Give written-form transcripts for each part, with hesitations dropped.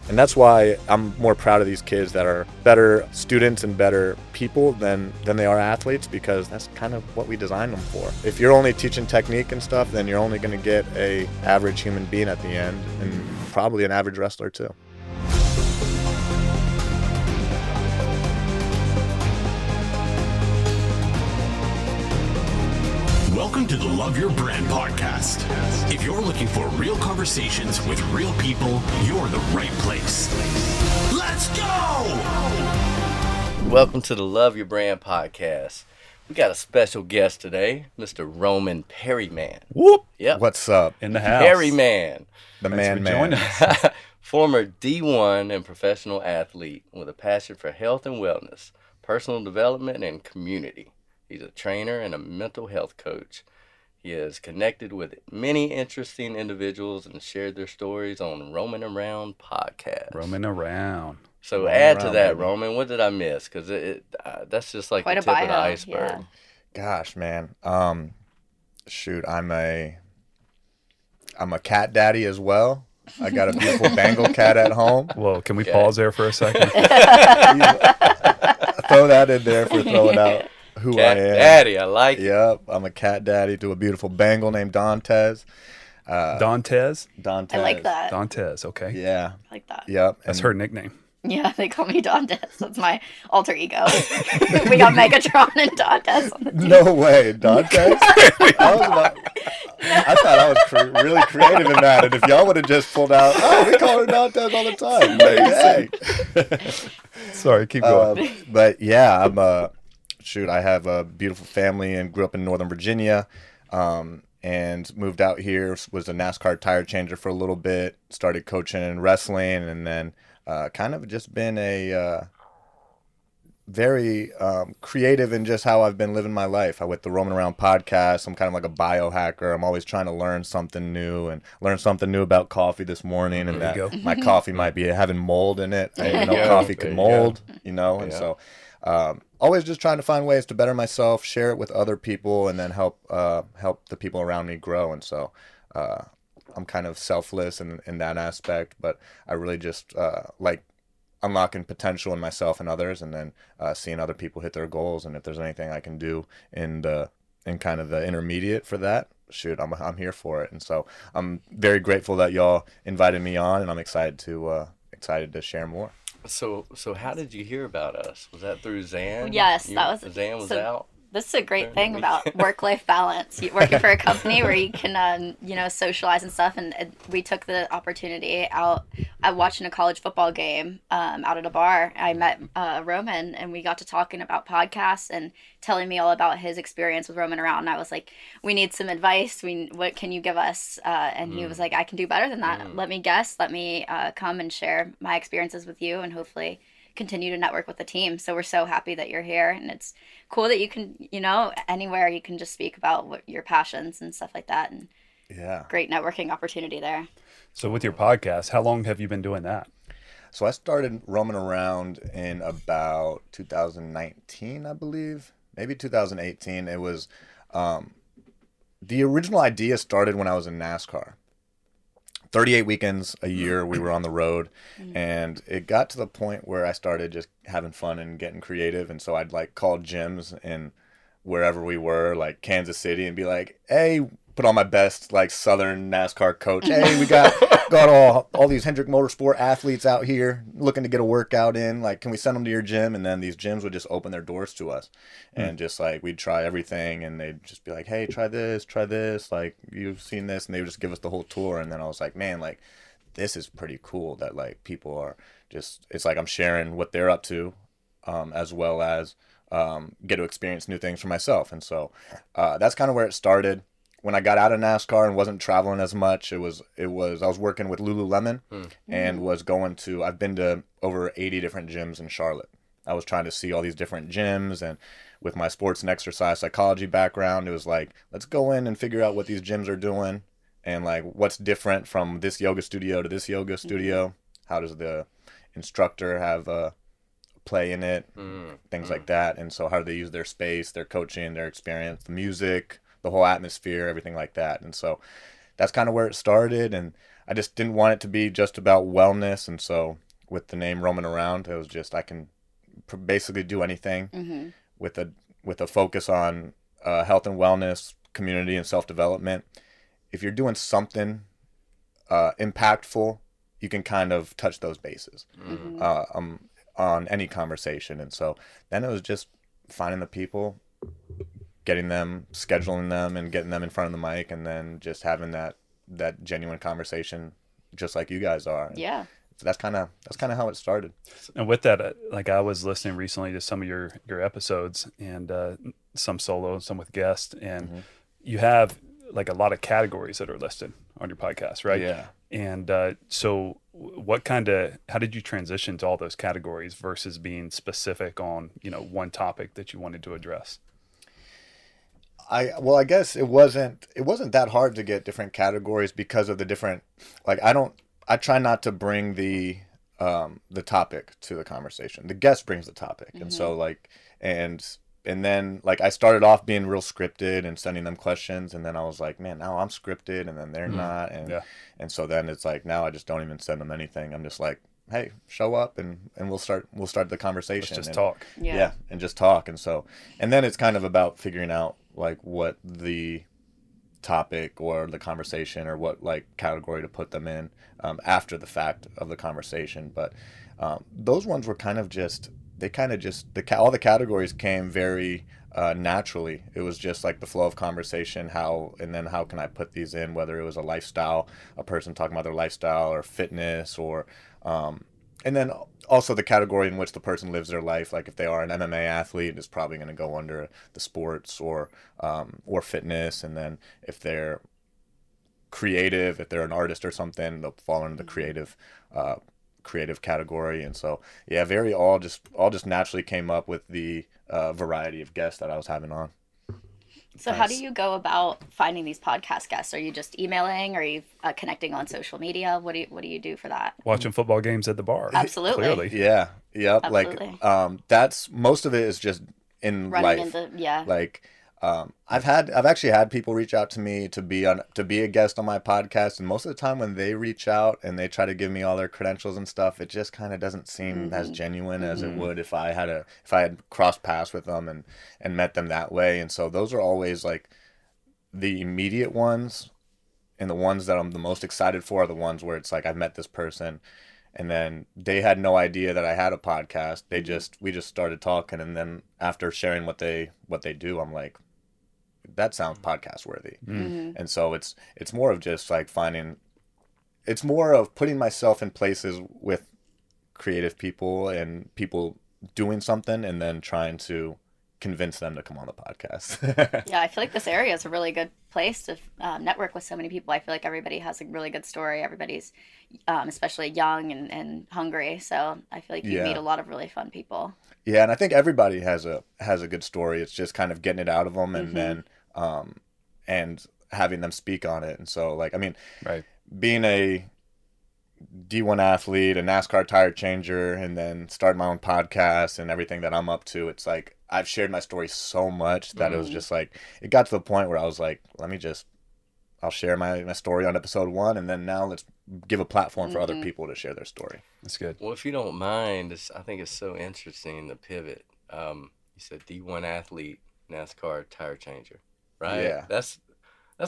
And that's why I'm more proud of these kids that are better students and better people than they are athletes, because that's kind of what we designed them for. If you're only teaching technique and stuff, then you're only going to get a average human being at the end, and probably an average wrestler too. Welcome to the Love Your Brand podcast. If you're looking for real conversations with real people, you're the right place. Let's go! Welcome to the Love Your Brand podcast. We got a special guest today, Mr. Roman Perryman. Whoop! Yep. What's up? In the house. Perryman. The Thanks man. us. Former D1 and professional athlete with a passion for health and wellness, personal development, and community. He's a trainer and a mental health coach. He has connected with many interesting individuals and shared their stories on Roaming Around podcast. Roaming around. So Roaming add to around, that, baby. Roman. What did I miss? Because that's just like Quite the a tip of the bio, iceberg. yeah. Gosh, man. Shoot, I'm a cat daddy as well. I got a beautiful Bengal cat at home. Well, can we Okay. pause there for a second? Throw that in there for throwing out who Cat I am. Daddy, I like it. Yep, I'm a cat daddy to a beautiful Bengal named Dantes. Dantes? Dantes. I like that. Dantes, okay. Yeah. I like that. Yep. That's and- her nickname. Yeah, they call me Dantes. That's my alter ego. We got Megatron and Dantes on the team. No way, Dantes. I thought I was really creative in that, and if y'all would have just pulled out, oh, we call her Dantes all the time. Like, hey. Sorry, keep going. But yeah, I have a beautiful family and grew up in Northern Virginia, and moved out here, was a NASCAR tire changer for a little bit, started coaching and wrestling, and then kind of just been a very creative in just how I've been living my life. With the Roaming Around podcast, I'm kind of like a biohacker. I'm always trying to learn something new, and learn something new about coffee this morning, and There that you go. my coffee might be having mold in it. There you go. Coffee There can you go. mold, and Yeah. so always just trying to find ways to better myself, share it with other people, and then help the people around me grow. And so I'm kind of selfless in that aspect, but I really just like unlocking potential in myself and others, and then seeing other people hit their goals. And if there's anything I can do in kind of the intermediate for that, shoot, I'm here for it. And so I'm very grateful that y'all invited me on, and I'm excited to share more. So how did you hear about us? Was that through Zan? Yes, that was- Zan was so- out. This is a great thing about work-life balance. You working for a company where you can, socialize and stuff. And we took the opportunity out. I watching a college football game out at a bar. I met Roman, and we got to talking about podcasts and telling me all about his experience with Roaming Around. And I was like, we need some advice. What can you give us? And he was like, I can do better than that. Let me guess. Let me come and share my experiences with you, and hopefully continue to network with the team. So we're so happy that you're here, and it's cool that you can, anywhere you can just speak about what your passions and stuff like that, and Yeah. great networking opportunity there. So with your podcast, how long have you been doing that? So I started roaming around in about 2019, I believe, maybe 2018. It was the original idea started when I was in NASCAR. 38 weekends a year we were on the road, and it got to the point where I started just having fun and getting creative. And so I'd like call gyms in wherever we were, like Kansas City, and be like, hey, put on my best like Southern NASCAR coach. Hey, we got all these Hendrick Motorsport athletes out here looking to get a workout in. Like, can we send them to your gym? And then these gyms would just open their doors to us, and just like we'd try everything, and they'd just be like, hey, try this, like you've seen this, and they would just give us the whole tour. And then I was like, man, like this is pretty cool that like people are just, it's like I'm sharing what they're up to, as well as get to experience new things for myself. And so that's kind of where it started. When I got out of NASCAR and wasn't traveling as much, I was working with Lululemon, and was going to, I've been to over 80 different gyms in Charlotte. I was trying to see all these different gyms, and with my sports and exercise psychology background, it was like, let's go in and figure out what these gyms are doing, and like what's different from this yoga studio to this yoga studio. How does the instructor have a play in it, things like that. And so how do they use their space, their coaching, their experience, the music, the whole atmosphere, everything like that. And so that's kind of where it started. And I just didn't want it to be just about wellness, and so with the name Roaming Around, it was just I can basically do anything with a focus on health and wellness, community, and self-development. If you're doing something impactful, you can kind of touch those bases on any conversation. And so then it was just finding the people, getting them, scheduling them, and getting them in front of the mic, and then just having that genuine conversation, just like you guys are. Yeah. So that's kind of how it started. And with that, like I was listening recently to some of your episodes, and some solo, some with guests, and you have like a lot of categories that are listed on your podcast, right? Yeah. And so how did you transition to all those categories versus being specific on, one topic that you wanted to address? I guess it wasn't that hard to get different categories because of the different, like, I try not to bring the topic to the conversation. The guest brings the topic. And so like, and then like I started off being real scripted and sending them questions, and then I was like, man, now I'm scripted and then they're not. And so then it's like, now I just don't even send them anything. I'm just like, hey, show up and we'll start the conversation. Let's just talk. Yeah. And just talk. And then it's kind of about figuring out like what the topic or the conversation or what like category to put them in after the fact of the conversation. But those ones were kind of just, all the categories came very naturally. It was just like the flow of conversation, how can I put these in, whether it was a lifestyle, a person talking about their lifestyle, or fitness, or and then also the category in which the person lives their life. Like if they are an MMA athlete, it's probably going to go under the sports or fitness. And then if they're creative, if they're an artist or something, they'll fall under the creative category. And so all just naturally came up with the variety of guests that I was having on. So how do you go about finding these podcast guests? Are you just emailing? Are you connecting on social media? What do you do for that? Watching football games at the bar. Absolutely. Clearly. Yeah. Yep. Absolutely. Like that's most of it is just in Running life. Like I've actually had people reach out to me to be a guest on my podcast, and most of the time when they reach out and they try to give me all their credentials and stuff, it just kind of doesn't seem as genuine as it would if I had crossed paths with them and met them that way. And so those are always like the immediate ones, and the ones that I'm the most excited for are the ones where it's like I've met this person and then they had no idea that I had a podcast. We just started talking, and then after sharing what they do, I'm like, that sounds podcast worthy. And so it's more of just like it's more of putting myself in places with creative people and people doing something, and then trying to convince them to come on the podcast. Yeah, I feel like this area is a really good place to network with so many people. I feel like everybody has a really good story. Everybody's especially young and hungry. So I feel like you meet a lot of really fun people. Yeah, and I think everybody has a good story. It's just kind of getting it out of them, and then and having them speak on it. And so, like, I mean, being a D1 athlete, a NASCAR tire changer, and then starting my own podcast and everything that I'm up to, it's like I've shared my story so much that it was just like, it got to the point where I was like, I'll share my story on episode 1, and then now let's give a platform for other people to share their story. That's good. Well, if you don't mind, I think it's so interesting, the pivot. You said D1 athlete, NASCAR tire changer, right? Yeah. That's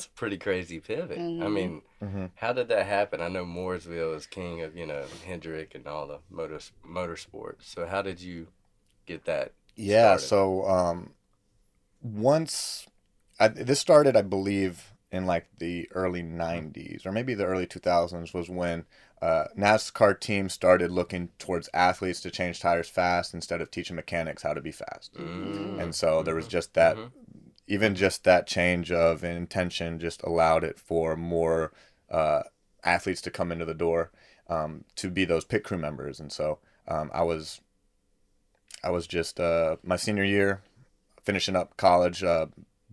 a pretty crazy pivot. I mean, how did that happen? I know Mooresville is king of, Hendrick and all the motorsports. So how did you get that started? So this started, I believe, in like the early 90s or maybe the early 2000s was when NASCAR teams started looking towards athletes to change tires fast instead of teaching mechanics how to be fast. And so there was just that, even just that change of intention just allowed it for more athletes to come into the door to be those pit crew members. And so I was just my senior year, finishing up college,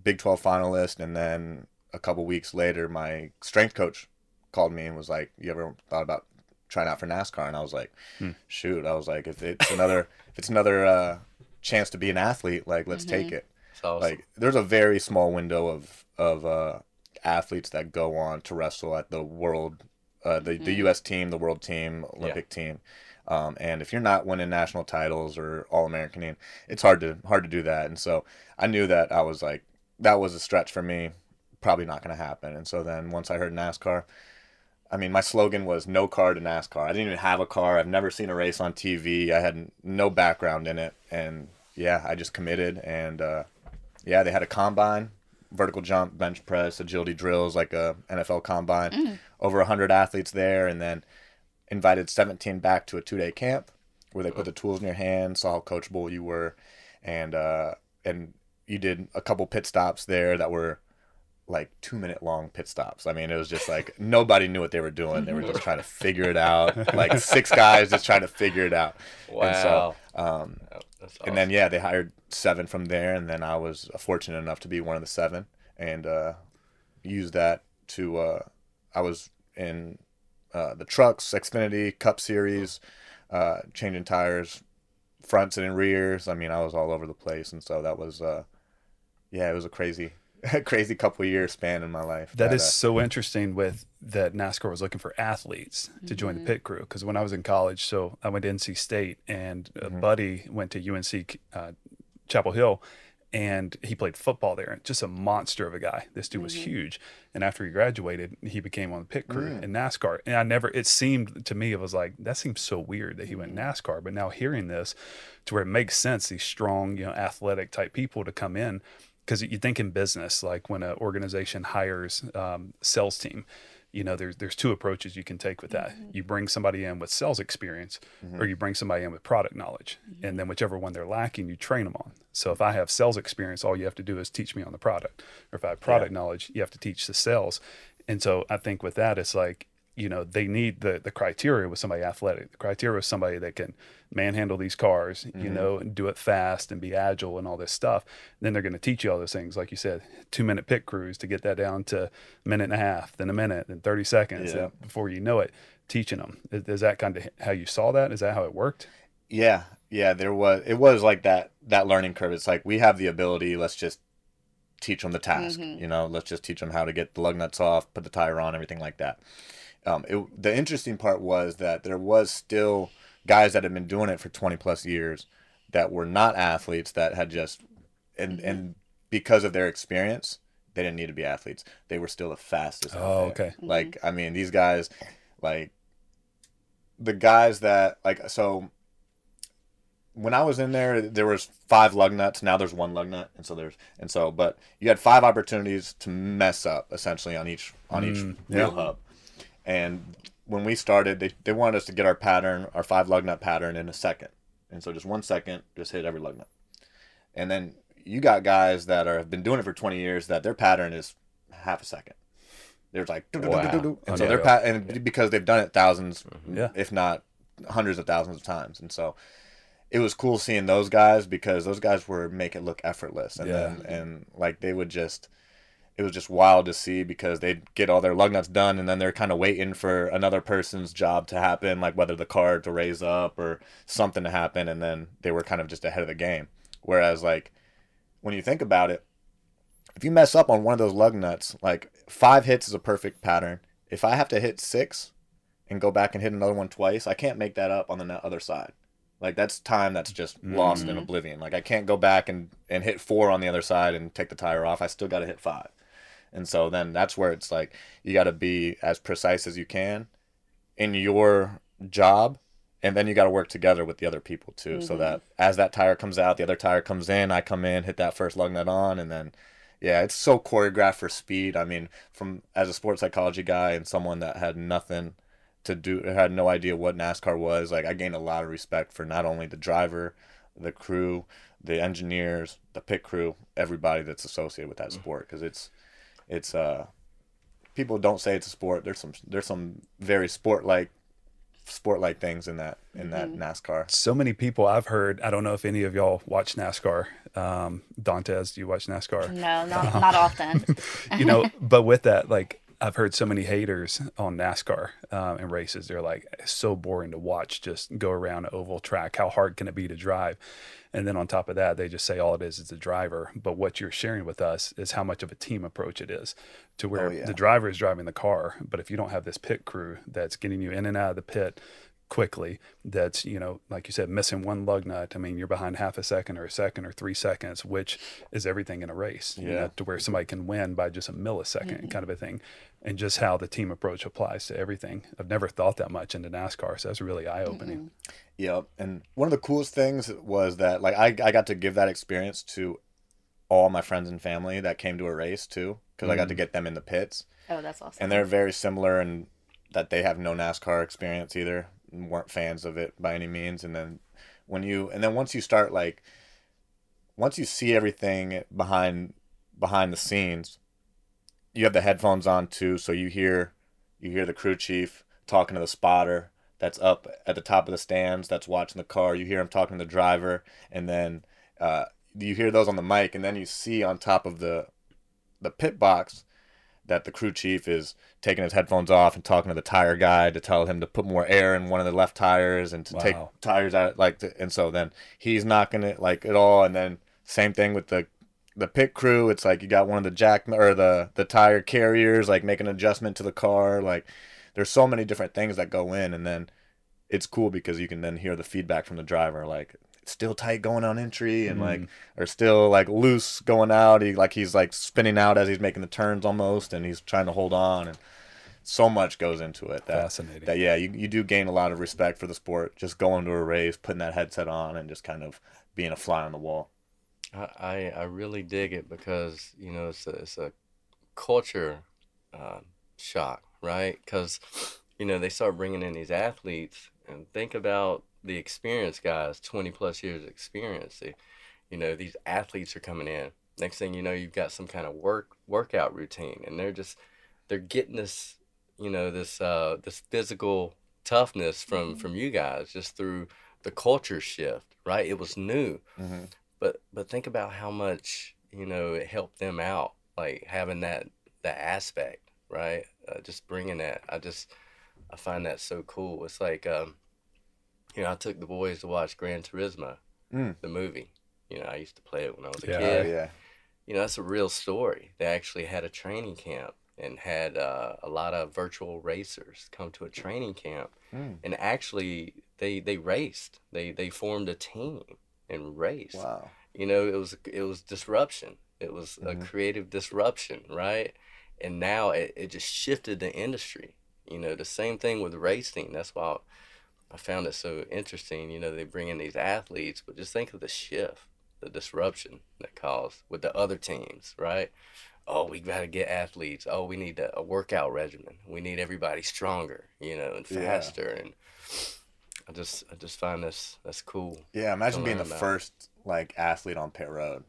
Big 12 finalist, and then a couple weeks later, my strength coach called me and was like, "You ever thought about trying out for NASCAR?" And I was like, "Shoot!" I was like, "If it's another chance to be an athlete, like let's take it." Awesome. Like, there's a very small window of athletes that go on to wrestle at the world the U.S. team, the world team, Olympic team. And if you're not winning national titles or All-Americaning, it's hard to do that. And so I knew that I was like, that was a stretch for me, probably not going to happen. And so then once I heard NASCAR, I mean, my slogan was no car to NASCAR. I didn't even have a car. I've never seen a race on TV. I had no background in it. And yeah, I just committed. And yeah, they had a combine, vertical jump, bench press, agility drills, like a NFL combine, over 100 athletes there. And then invited 17 back to a 2-day camp where they put the tools in your hand, saw how coachable you were. And you did a couple pit stops there that were like 2-minute long pit stops. I mean, it was just like nobody knew what they were doing. They were just trying to figure it out. Like 6 guys just trying to figure it out. Wow. And so, That's awesome. and then yeah, they hired 7 from there, and then I was fortunate enough to be one of the 7, and used that to. I was in the trucks, Xfinity, Cup Series, changing tires, fronts and rears. I mean, I was all over the place, and so that was yeah, it was a crazy couple of years span in my life. That is so interesting with that NASCAR was looking for athletes to join the pit crew. Because when I was in college, so I went to NC State, and a buddy went to UNC Chapel Hill, and he played football there. Just a monster of a guy. This dude was huge. And after he graduated, he became on the pit crew in NASCAR. And it seemed to me, it was like, that seems so weird that he went NASCAR. But now hearing this, to where it makes sense, these strong, athletic type people to come in. Because you think in business, like when an organization hires sales team, there's 2 approaches you can take with that. You bring somebody in with sales experience, or you bring somebody in with product knowledge. And then whichever one they're lacking, you train them on. So if I have sales experience, all you have to do is teach me on the product. Or if I have product knowledge, you have to teach the sales. And so I think with that, it's like, they need the criteria with somebody athletic. The criteria with somebody that can manhandle these cars, and do it fast and be agile and all this stuff. Then they're going to teach you all those things. Like you said, 2-minute pit crews to get that down to 1.5 minutes, then 1 minute, then 30 seconds. Yeah. And before you know it, teaching them. Is that kind of how you saw that? Is that how it worked? Yeah. It was like that learning curve. It's like, we have the ability, let's just teach them the task, let's just teach them how to get the lug nuts off, put the tire on, everything like that. The interesting part was that there was still guys that had been doing it for 20 plus years that were not athletes that had just, and because of their experience, they didn't need to be athletes. They were still the fastest. Oh, okay. Like, I mean, these guys, like the guys that so when I was in there was 5 lug nuts. Now there's 1 lug nut. But you had 5 opportunities to mess up essentially on each wheel hub. And when we started, they wanted us to get our 5 lug nut pattern in a second. And so just 1 second, just hit every lug nut. And then you got guys that have been doing it for 20 years that their pattern is half a second. They're like, Wow. and so because they've done it thousands, if not hundreds of thousands of times. And so it was cool seeing those guys, because those guys were make it look effortless. And then they would just, it was just wild to see, because they'd get all their lug nuts done, and then they're kind of waiting for another person's job to happen, like whether the car to raise up or something to happen, and then they were kind of just ahead of the game. Whereas, like, when you think about it, if you mess up on one of those lug nuts, like 5 hits is a perfect pattern. If I have to hit 6 and go back and hit another one twice, I can't make that up on the other side. Like, that's time that's just lost in oblivion. Like, I can't go back and hit 4 on the other side and take the tire off. I still got to hit 5. And so then that's where it's like, you got to be as precise as you can in your job. And then you got to work together with the other people too. So that as that tire comes out, the other tire comes in, I come in, hit that first lug nut on. And then, yeah, it's so choreographed for speed. I mean, as a sports psychology guy and someone that had nothing to do, had no idea what NASCAR was, like, I gained a lot of respect for not only the driver, the crew, the engineers, the pit crew, everybody that's associated with that sport. Because it's people don't say it's a sport. There's some very sport like things in that NASCAR. So many people I've heard. I don't know if any of y'all watch NASCAR. Dantes, do you watch NASCAR? No, not often. But with that, like, I've heard so many haters on NASCAR and races. They're like, it's so boring to watch, just go around an oval track. How hard can it be to drive? And then on top of that, they just say all it is the driver. But what you're sharing with us is how much of a team approach it is, to where the driver is driving the car. But if you don't have this pit crew that's getting you in and out of the pit quickly, that's, you know, like you said, missing one lug nut, I mean, you're behind half a second or 3 seconds, which is everything in a race, you know, to where somebody can win by just a millisecond kind of a thing. And just how the team approach applies to everything. I've never thought that much into NASCAR, so that's really eye-opening. Yep. And one of the coolest things was that, like, I got to give that experience to all my friends and family that came to a race too, because I got to get them in the pits. Oh, that's awesome. And they're very similar in that they have no NASCAR experience either, weren't fans of it by any means. And then once you start, like, once you see everything behind the scenes, you have the headphones on too, so you hear the crew chief talking to the spotter that's up at the top of the stands that's watching the car. You hear him talking to the driver, and then you hear those on the mic, and then you see on top of the pit box that the crew chief is taking his headphones off and talking to the tire guy to tell him to put more air in one of the left tires and to take tires out, and so then he's knocking it like it all, and then same thing with the pit crew. It's like you got one of the tire carriers like make an adjustment to the car. Like, there's so many different things that go in, and then it's cool because you can then hear the feedback from the driver, like, it's still tight going on entry, and like, or still like loose going out. He's like spinning out as he's making the turns almost, and he's trying to hold on, and so much goes into it. Fascinating. That you do gain a lot of respect for the sport, just going to a race, putting that headset on, and just kind of being a fly on the wall. I really dig it because, you know, it's a culture shock, right? Because, you know, they start bringing in these athletes, and think about the experienced guys, 20 plus years of experience. You know, these athletes are coming in. Next thing you know, you've got some kind of workout routine, and they're getting this, you know, this physical toughness from you guys just through the culture shift, right? It was new. But think about how much, you know, it helped them out, like having that aspect, right? Just bringing that. I find that so cool. It's like, you know, I took the boys to watch Gran Turismo, the movie. You know, I used to play it when I was a kid. Yeah. You know, that's a real story. They actually had a training camp and had a lot of virtual racers come to a training camp, and actually they raced. They formed a team and raced. Wow. You know, it was disruption. It was a creative disruption, right? And now it just shifted the industry. You know, the same thing with racing. That's why I found it so interesting. You know, they bring in these athletes, but just think of the shift, the disruption that caused with the other teams, right? Oh, we got to get athletes. Oh, we need a workout regimen. We need everybody stronger, you know, and faster. And I just find that's cool. Yeah, imagine being the first like athlete on pit road,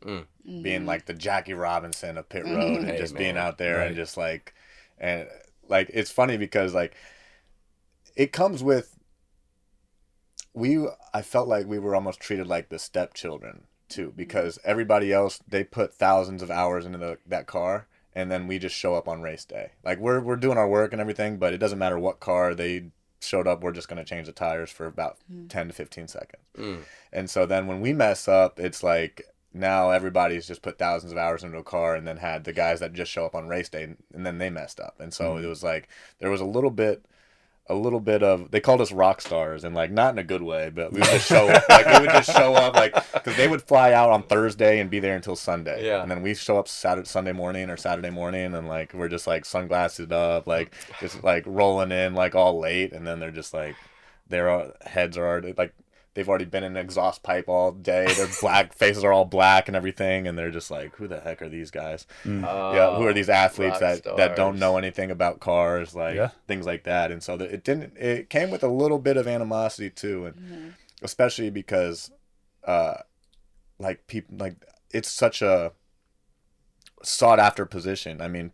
being like the Jackie Robinson of pit road, and just being out there and just like, and like it's funny because like it comes with I felt like we were almost treated like the stepchildren too, because everybody else, they put thousands of hours into that car, and then we just show up on race day. Like we're doing our work and everything, but it doesn't matter what car they showed up, we're just going to change the tires for about 10 to 15 seconds. And so then when we mess up, it's like now everybody's just put thousands of hours into a car, and then had the guys that just show up on race day, and then they messed up. And so it was like there was a little bit of, they called us rock stars, and like not in a good way, but we would just show up, like we would just show up, like, because they would fly out on Thursday and be there until Sunday, and then we show up Sunday morning or Saturday morning, and like we're just like sunglasses up, like just like rolling in like all late, and then they're just like their heads are already like they've already been in an exhaust pipe all day, their black faces are all black and everything, and they're just like, who the heck are these guys? Who are these athletes that don't know anything about cars, like things like that. And so it came with a little bit of animosity too, and especially because like people, like it's such a sought after position. I mean,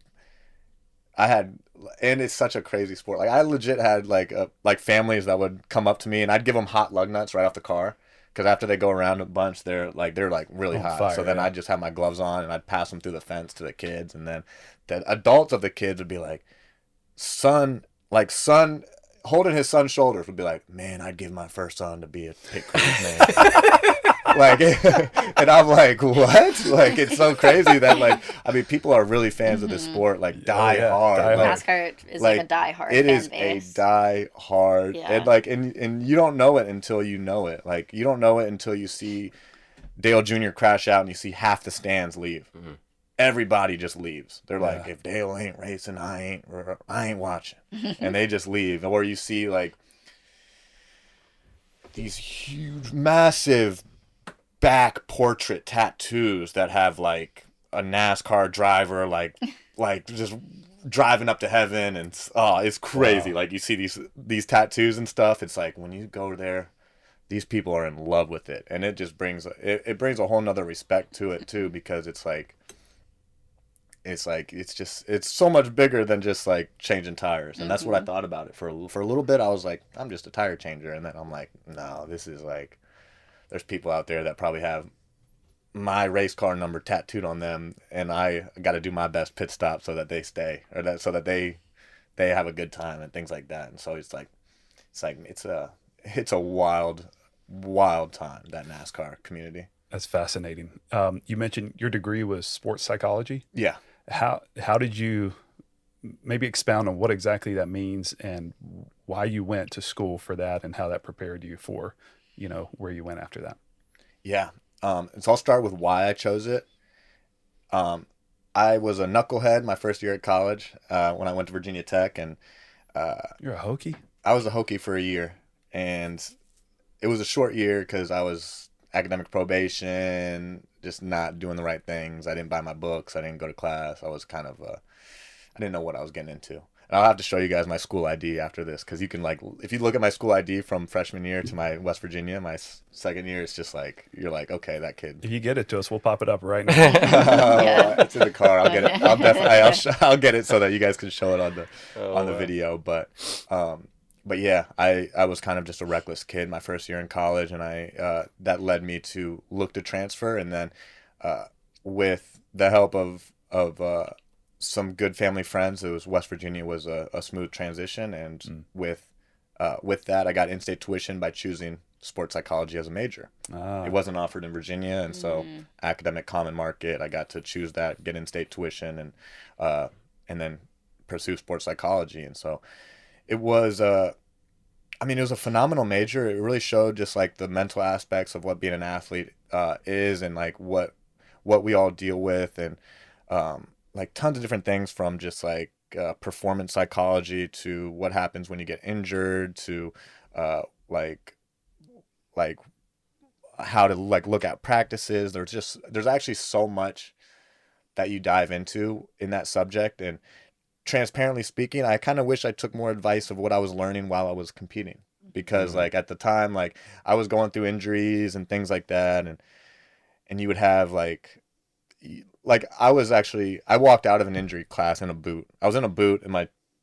and it's such a crazy sport. Like I legit had like families that would come up to me, and I'd give them hot lug nuts right off the car, because after they go around a bunch, they're like really hot. Fire, so then I'd just have my gloves on, and I'd pass them through the fence to the kids, and then the adults of the kids would be like, son holding his son's shoulders would be like, man, I'd give my first son to be a pit crew's man. Like, and I'm like, what? Like, it's so crazy that, like, I mean, people are really fans of this sport, like, die hard. Die hard. NASCAR is like a die hard It fan is base. a die hard. Yeah. And, like, and you don't know it until you know it. Like, you don't know it until you see Dale Jr. crash out and you see half the stands leave. Mm-hmm. Everybody just leaves. They're like, if Dale ain't racing, I ain't watching. And they just leave. Or you see, like, these huge, massive back portrait tattoos that have, like, a NASCAR driver, like just driving up to heaven. And it's crazy. Wow. Like, you see these tattoos and stuff. It's like, when you go there, these people are in love with it. And it just brings it brings a whole nother respect to it too, because it's so much bigger than just, like, changing tires. And that's what I thought about it for a little bit. I was like, I'm just a tire changer. And then I'm like, no, this is like, there's people out there that probably have my race car number tattooed on them, and I got to do my best pit stop so that they stay, or so that they have a good time and things like that. And so it's a wild time, that NASCAR community. That's fascinating. You mentioned your degree was sports psychology. Yeah. How did you maybe expound on what exactly that means and why you went to school for that and how that prepared you for, where you went after that? Yeah. So I'll start with why I chose it. I was a knucklehead my first year at college when I went to Virginia Tech, and you're a Hokie? I was a Hokie for a year, and it was a short year because I was academic probation, just not doing the right things. I didn't buy my books. I didn't go to class. I was kind of I didn't know what I was getting into. And I'll have to show you guys my school ID after this, because you can, like, if you look at my school ID from freshman year to my West Virginia, my second year, it's just like, you're like, okay, that kid. If you get it to us, we'll pop it up right now. It's in the car. I'll get it. I'll get it so that you guys can show it on the video. But yeah, I was kind of just a reckless kid my first year in college, and that led me to look to transfer, and then with the help of some good family friends, it was West Virginia was a smooth transition, and with that, I got in-state tuition by choosing sports psychology as a major. It wasn't offered in Virginia, and so academic common market, I got to choose that, get in-state tuition, and then pursue sports psychology. And so it was it was a phenomenal major. It really showed just, like, the mental aspects of what being an athlete is, and, like, what we all deal with, and like, tons of different things, from just, like, performance psychology to what happens when you get injured, to like how to, like, look at practices. There's actually so much that you dive into in that subject. And transparently speaking, I kind of wish I took more advice of what I was learning while I was competing, because like, at the time, like, I was going through injuries and things like that, and you would have, like I walked out of an injury class in a boot. I was in a boot, and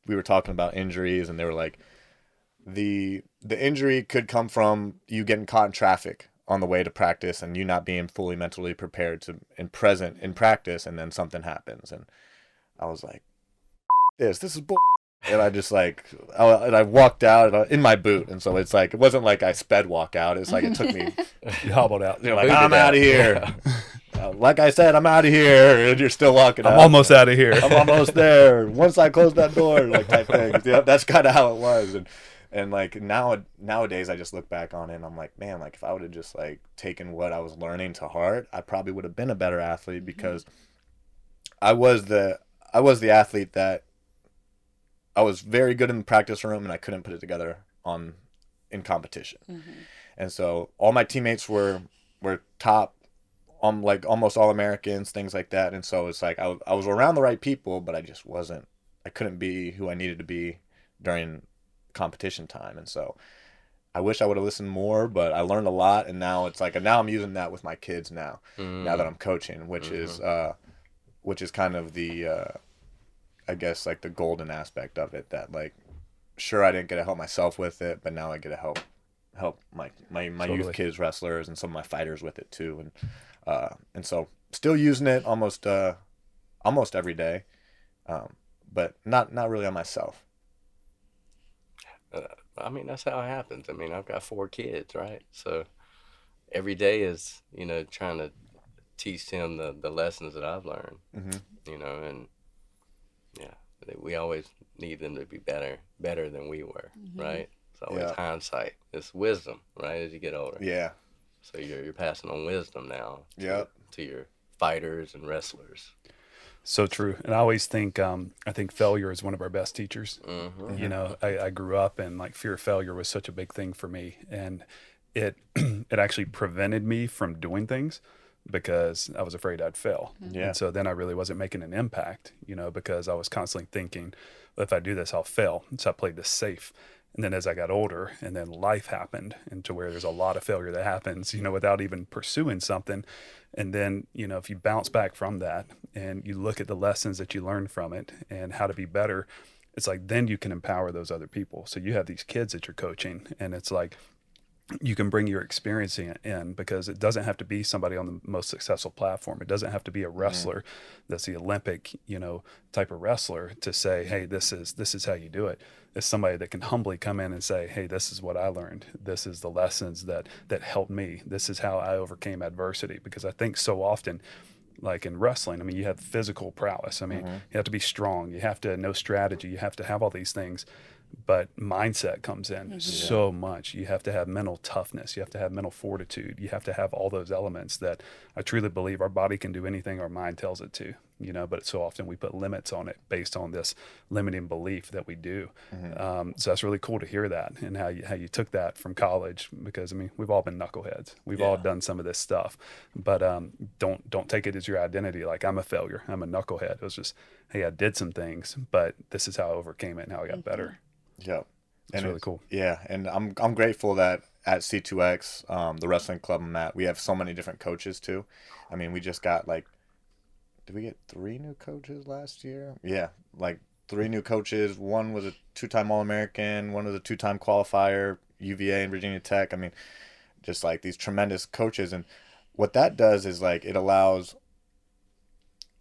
we were talking about injuries, and they were like, the injury could come from you getting caught in traffic on the way to practice, and you not being fully mentally prepared and present in practice, and then something happens. And I was like, this is bull. And I just, like, I walked out in my boot. And so it's like, it wasn't like I sped walk out. It's like, it took me. You hobbled out. You're like, I'm out of here. Like I said, I'm out of here. And you're still walking out. I'm almost out of here. I'm almost there. Once I close that door, like, type thing. Yeah, that's kind of how it was. And like, nowadays, I just look back on it, and I'm like, man, like, if I would have just, like, taken what I was learning to heart, I probably would have been a better athlete, because I was the athlete that I was very good in the practice room, and I couldn't put it together in competition. And so all my teammates were top, like, almost all Americans, things like that. And so it's like, I was around the right people, but I couldn't be who I needed to be during competition time. And so I wish I would have listened more, but I learned a lot. And now it's like, now I'm using that with my kids now that I'm coaching, which is kind of the, I guess, like, the golden aspect of it, that, like, sure, I didn't get to help myself with it, but now I get to help my totally. Youth kids, wrestlers, and some of my fighters with it too. And so still using it almost every day, but not really on myself. I mean, that's how it happens. I mean, I've got 4 kids, right? So every day is, trying to teach them the lessons that I've learned, and yeah, we always need them to be better than we were, right? It's always hindsight. It's wisdom, right? As you get older. Yeah. So you're passing on wisdom now to your fighters and wrestlers. So true. And I always think, I think failure is one of our best teachers. I grew up and like fear of failure was such a big thing for me. And it actually prevented me from doing things because I was afraid I'd fail. Yeah. And so then I really wasn't making an impact, because I was constantly thinking, well, if I do this, I'll fail. So I played this safe. And then as I got older and then life happened and to where there's a lot of failure that happens, without even pursuing something. And then, if you bounce back from that and you look at the lessons that you learned from it and how to be better, it's like, then you can empower those other people. So you have these kids that you're coaching and it's like, you can bring your experience in because it doesn't have to be somebody on the most successful platform. It doesn't have to be a wrestler that's the Olympic, type of wrestler to say, hey, this is how you do it. It's somebody that can humbly come in and say, hey, this is what I learned. This is the lessons that helped me. This is how I overcame adversity. Because I think so often, like in wrestling, I mean, you have physical prowess. I mean, you have to be strong. You have to know strategy. You have to have all these things. But mindset comes in so much. You have to have mental toughness. You have to have mental fortitude. You have to have all those elements that I truly believe our body can do anything our mind tells it to, but so often we put limits on it based on this limiting belief that we do. So that's really cool to hear that and how you took that from college, because I mean, we've all been knuckleheads. We've all done some of this stuff, but don't take it as your identity. Like, I'm a failure. I'm a knucklehead. It was just, hey, I did some things, but this is how I overcame it and how I got better. Yeah. It's really cool. Yeah. And I'm grateful that at C2X, the wrestling club I'm at, we have so many different coaches too. I mean, we just got did we get 3 new coaches last year? Yeah. 3 new coaches. One was a 2-time All-American. One was a 2-time qualifier, UVA and Virginia Tech. I mean, just these tremendous coaches. And what that does is it allows,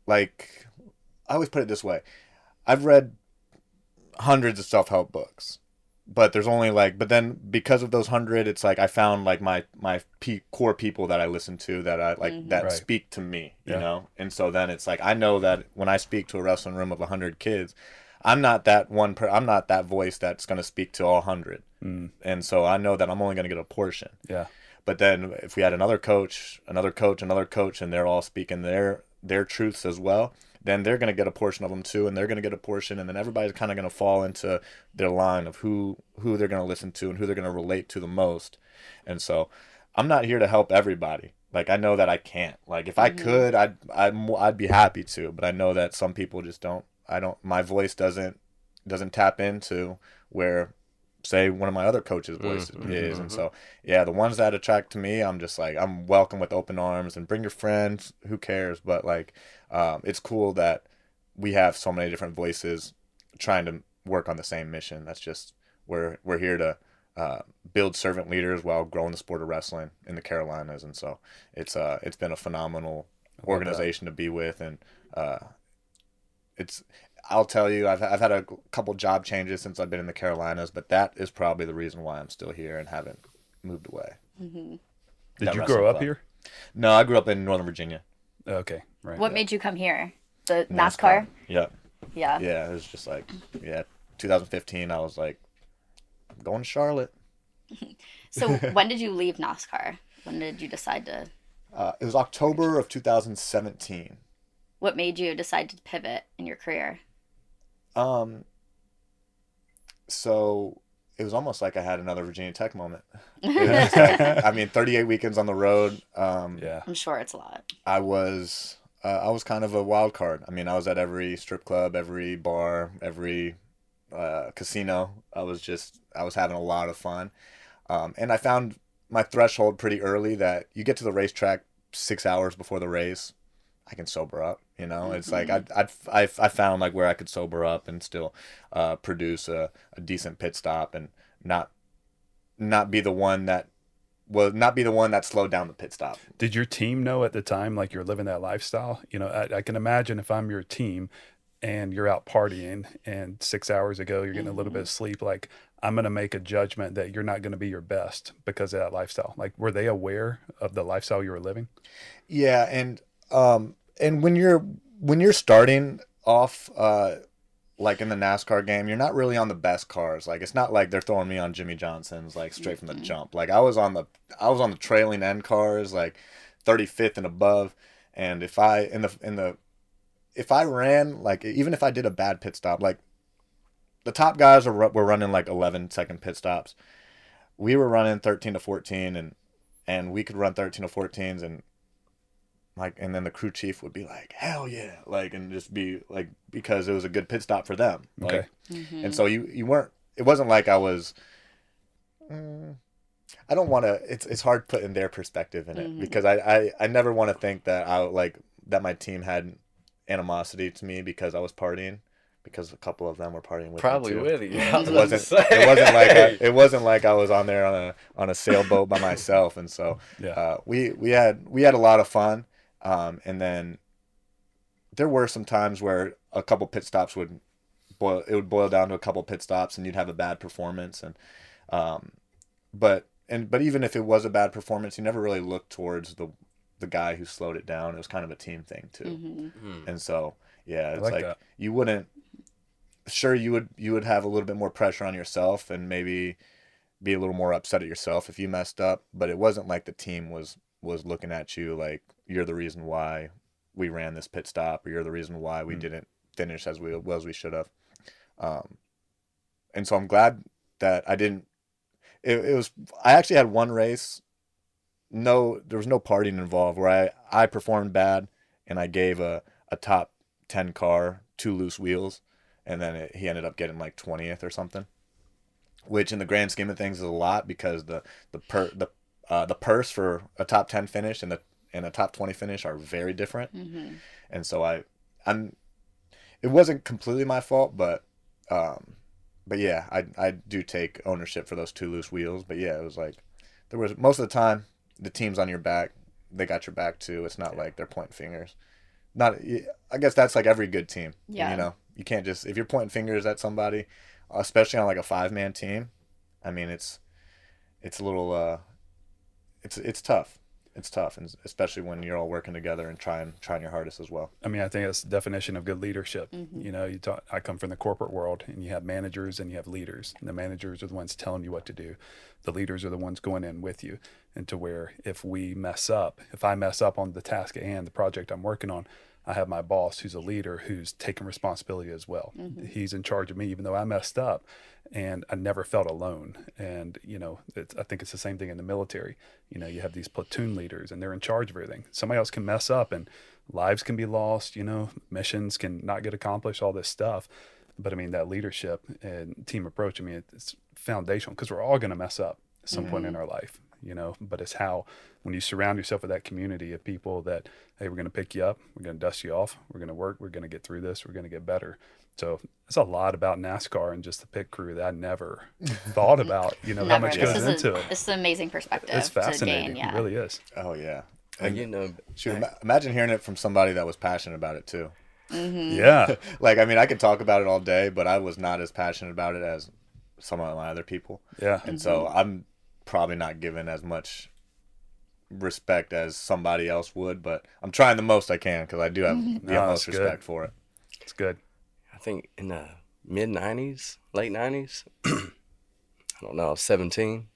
I always put it this way. I've read hundreds of self-help books, but there's only but then because of those 100, it's I found my core people that I listen to that I that speak to me, you know? And so then it's I know that when I speak to a wrestling room of 100 kids, I'm not that I'm not that voice that's going to speak to all 100. And so I know that I'm only going to get a portion. Yeah. But then if we had another coach, and they're all speaking their truths as well, then they're going to get a portion of them too, and they're going to get a portion, and then everybody's kind of going to fall into their line of who they're going to listen to and who they're going to relate to the most. And so I'm not here to help everybody. I know that I can't. If I could, I'd be happy to, but I know that some people just don't. My voice doesn't tap into where, say, one of my other coaches' voices is. And so, yeah, the ones that attract to me, I'm just I'm welcome with open arms, and bring your friends, who cares? But it's cool that we have so many different voices trying to work on the same mission. That's just, we're here to build servant leaders while growing the sport of wrestling in the Carolinas. And so it's been a phenomenal organization to be with. And I'll tell you, I've had a couple job changes since I've been in the Carolinas, but that is probably the reason why I'm still here and haven't moved away. Did you grow up here? No, I grew up in Northern Virginia. Okay, right. What made you come here? The NASCAR? Yeah. Yeah. Yeah, it was just 2015, I was I'm going to Charlotte. So when did you leave NASCAR? When did you decide to? It was October of 2017. What made you decide to pivot in your career? So it was almost like I had another Virginia Tech moment. It was 38 weekends on the road. Yeah, I'm sure it's a lot. I was kind of a wild card. I mean, I was at every strip club, every bar, every casino. I was having a lot of fun. And I found my threshold pretty early that you get to the racetrack 6 hours before the race, I can sober up, It's I found where I could sober up and still produce a decent pit stop and not be the one that slowed down the pit stop. Did your team know at the time you're living that lifestyle? I can imagine if I'm your team and you're out partying and 6 hours ago you're getting a little bit of sleep, I'm going to make a judgment that you're not going to be your best because of that lifestyle. Like, were they aware of the lifestyle you were living? Yeah, and when you're starting off like in the NASCAR game, you're not really on the best cars. Like, it's not like they're throwing me on Jimmy Johnson's like straight from the jump. Like, I was on the trailing end cars, like 35th and above. And if I if I ran, like, even if I did a bad pit stop, like the top guys were running like 11-second pit stops. We were running 13 to 14, and we could run 13 to 14s, and like, and then the crew chief would be like, hell yeah, like, and just be like, because it was a good pit stop for them. Like, Okay. and so you weren't, it wasn't like I was, I don't want to, it's hard putting their perspective in it, because I never want to think that that my team had animosity to me because I was partying, because a couple of them were partying with Probably me too. with you. It wasn't like I was on there on a sailboat by myself. And so we had a lot of fun. And then there were some times where a couple pit stops would boil down to a couple pit stops, and you'd have a bad performance. And but even if it was a bad performance, you never really looked towards the guy who slowed it down. It was kind of a team thing too. And so it's like that. you wouldn't. Sure, you would have a little bit more pressure on yourself and maybe be a little more upset at yourself if you messed up, but it wasn't like the team was looking at you like you're the reason why we ran this pit stop, or you're the reason why we didn't finish as well as we should have. And so I'm glad that I didn't. I actually had one race. There was no partying involved, where I performed bad and I gave a top 10 car 2 loose wheels. And then he ended up getting like 20th or something, which in the grand scheme of things is a lot, because the purse for a top 10 finish and a top 20 finish are very different. And so it wasn't completely my fault, but yeah, I do take ownership for those 2 loose wheels. But yeah, it was like, there was, most of the time the team's on your back, they got your back too. It's not like they're pointing fingers. I guess that's like every good team. Yeah. You know, you can't just, if you're pointing fingers at somebody, especially on like a 5-man team, I mean, it's a little, it's tough. It's tough, and especially when you're all working together and trying your hardest as well. I mean, I think that's the definition of good leadership. You know, I come from the corporate world, and you have managers and you have leaders. And the managers are the ones telling you what to do. The leaders are the ones going in with you. And to where if I mess up on the task at hand, the project I'm working on, I have my boss who's a leader who's taking responsibility as well. He's in charge of me, even though I messed up, and I never felt alone. And, you know, I think it's the same thing in the military. You know, you have these platoon leaders and they're in charge of everything. Somebody else can mess up and lives can be lost, you know, missions can not get accomplished, all this stuff. But I mean, that leadership and team approach, I mean, it's foundational, because we're all going to mess up at some point in our life, you know, but it's how, when you surround yourself with that community of people that, hey, we're going to pick you up, we're going to dust you off, we're going to work, we're going to get through this, we're going to get better. So it's a lot about NASCAR and just the pit crew that I never thought about, you know, how much goes into it. It's an amazing perspective. It's fascinating. To gain, It really is. Oh yeah. And you know, Imagine hearing it from somebody that was passionate about it too. Yeah. Like, I mean, I could talk about it all day, but I was not as passionate about it as some of my other people. Yeah. And so I'm probably not given as much respect as somebody else would, but I'm trying the most I can, because I do have the utmost respect for it. It's good. I think in the mid-90s, late 90s, I don't know, I was 17,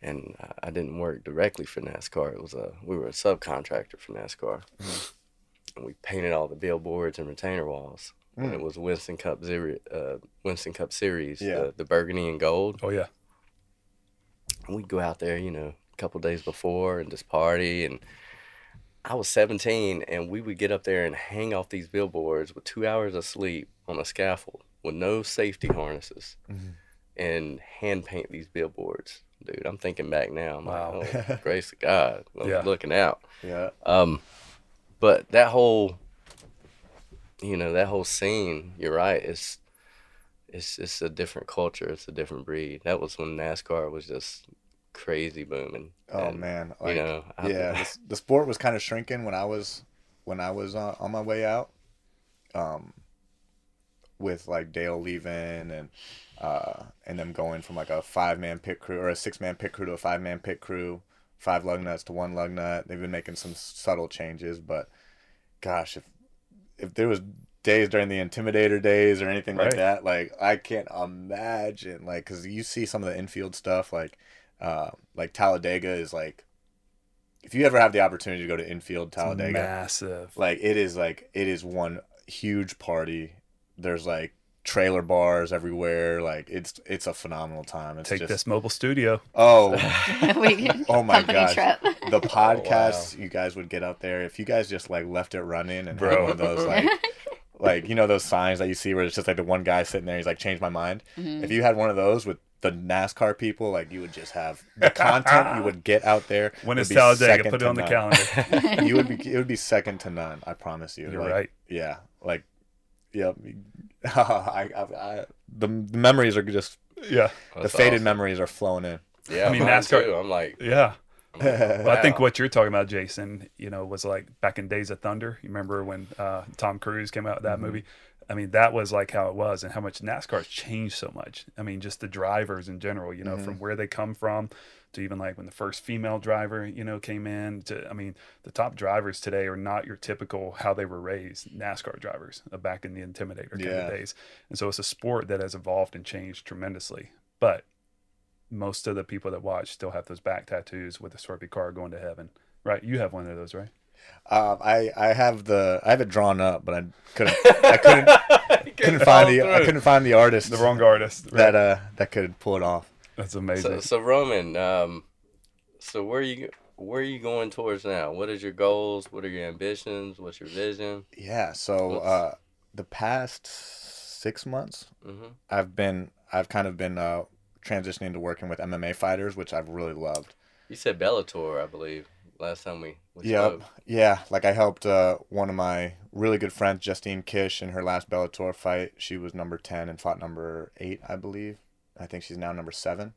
and I didn't work directly for NASCAR. We were a subcontractor for NASCAR. And we painted all the billboards and retainer walls. And it was Winston Cup Series, the burgundy and gold. Oh, yeah. And we'd go out there, you know, a couple days before and just party. And I was 17, and we would get up there and hang off these billboards with 2 hours of sleep on a scaffold with no safety harnesses and hand paint these billboards. Dude, I'm thinking back now. I'm like, oh, grace of God. I'm looking out. Yeah. But that whole scene, you're right, it's a different culture. It's a different breed. That was when NASCAR was just crazy booming. Oh, man. Like, you know, the sport was kind of shrinking when I was on my way out. with like Dale leaving and them going from like a 5-man pit crew or a 6-man pit crew to a 5-man pit crew, 5 lug nuts to 1 lug nut. They've been making some subtle changes, but gosh, if there was days during the Intimidator days or anything like that, like I can't imagine, like, because you see some of the infield stuff, like Talladega is like, if you ever have the opportunity to go to infield Talladega, it's massive. Like it is one huge party. There's like trailer bars everywhere. Like it's a phenomenal time. It's Take just, this mobile studio. Oh, Oh my company gosh. trip. The podcasts you guys would get out there, if you guys just like left it running and had one of those like you know those signs that you see where it's just like the one guy sitting there, he's like, change my mind. If you had one of those with the NASCAR people, like you would just have the content you would get out there. When it's Talladega, put it on the calendar. It would be second to none. I promise you. You're like, right. Yeah. Like, yeah. The memories are just the faded awesome. memories are flowing in. Yeah, I mean, mine NASCAR too. I'm like, Yeah. Well, I think wow. what you're talking about, Jason, you know, was like back in Days of Thunder. You remember when Tom Cruise came out with that movie? I mean, that was like how it was, and how much NASCAR has changed so much. I mean, just the drivers in general, you know, from where they come from to even like when the first female driver, you know, came in to, I mean, the top drivers today are not your typical how they were raised NASCAR drivers back in the Intimidator kind of days. And so it's a sport that has evolved and changed tremendously. But most of the people that watch still have those back tattoos with a Scorpio car going to heaven, right? You have one of those, right? I have it drawn up, but I couldn't find the artist, The wrong artist, right? that could pull it off. That's amazing. So Roman, so where are you going towards now? What is your goals? What are your ambitions? What's your vision? Yeah. So the past 6 months, I've kind of been transitioning to working with MMA fighters, which I've really loved. You said Bellator, I believe, last time we Yep. spoke. Yeah. Like I helped one of my really good friends, Justine Kish, in her last Bellator fight. She was number 10 and fought number 8, I believe. I think she's now number 7.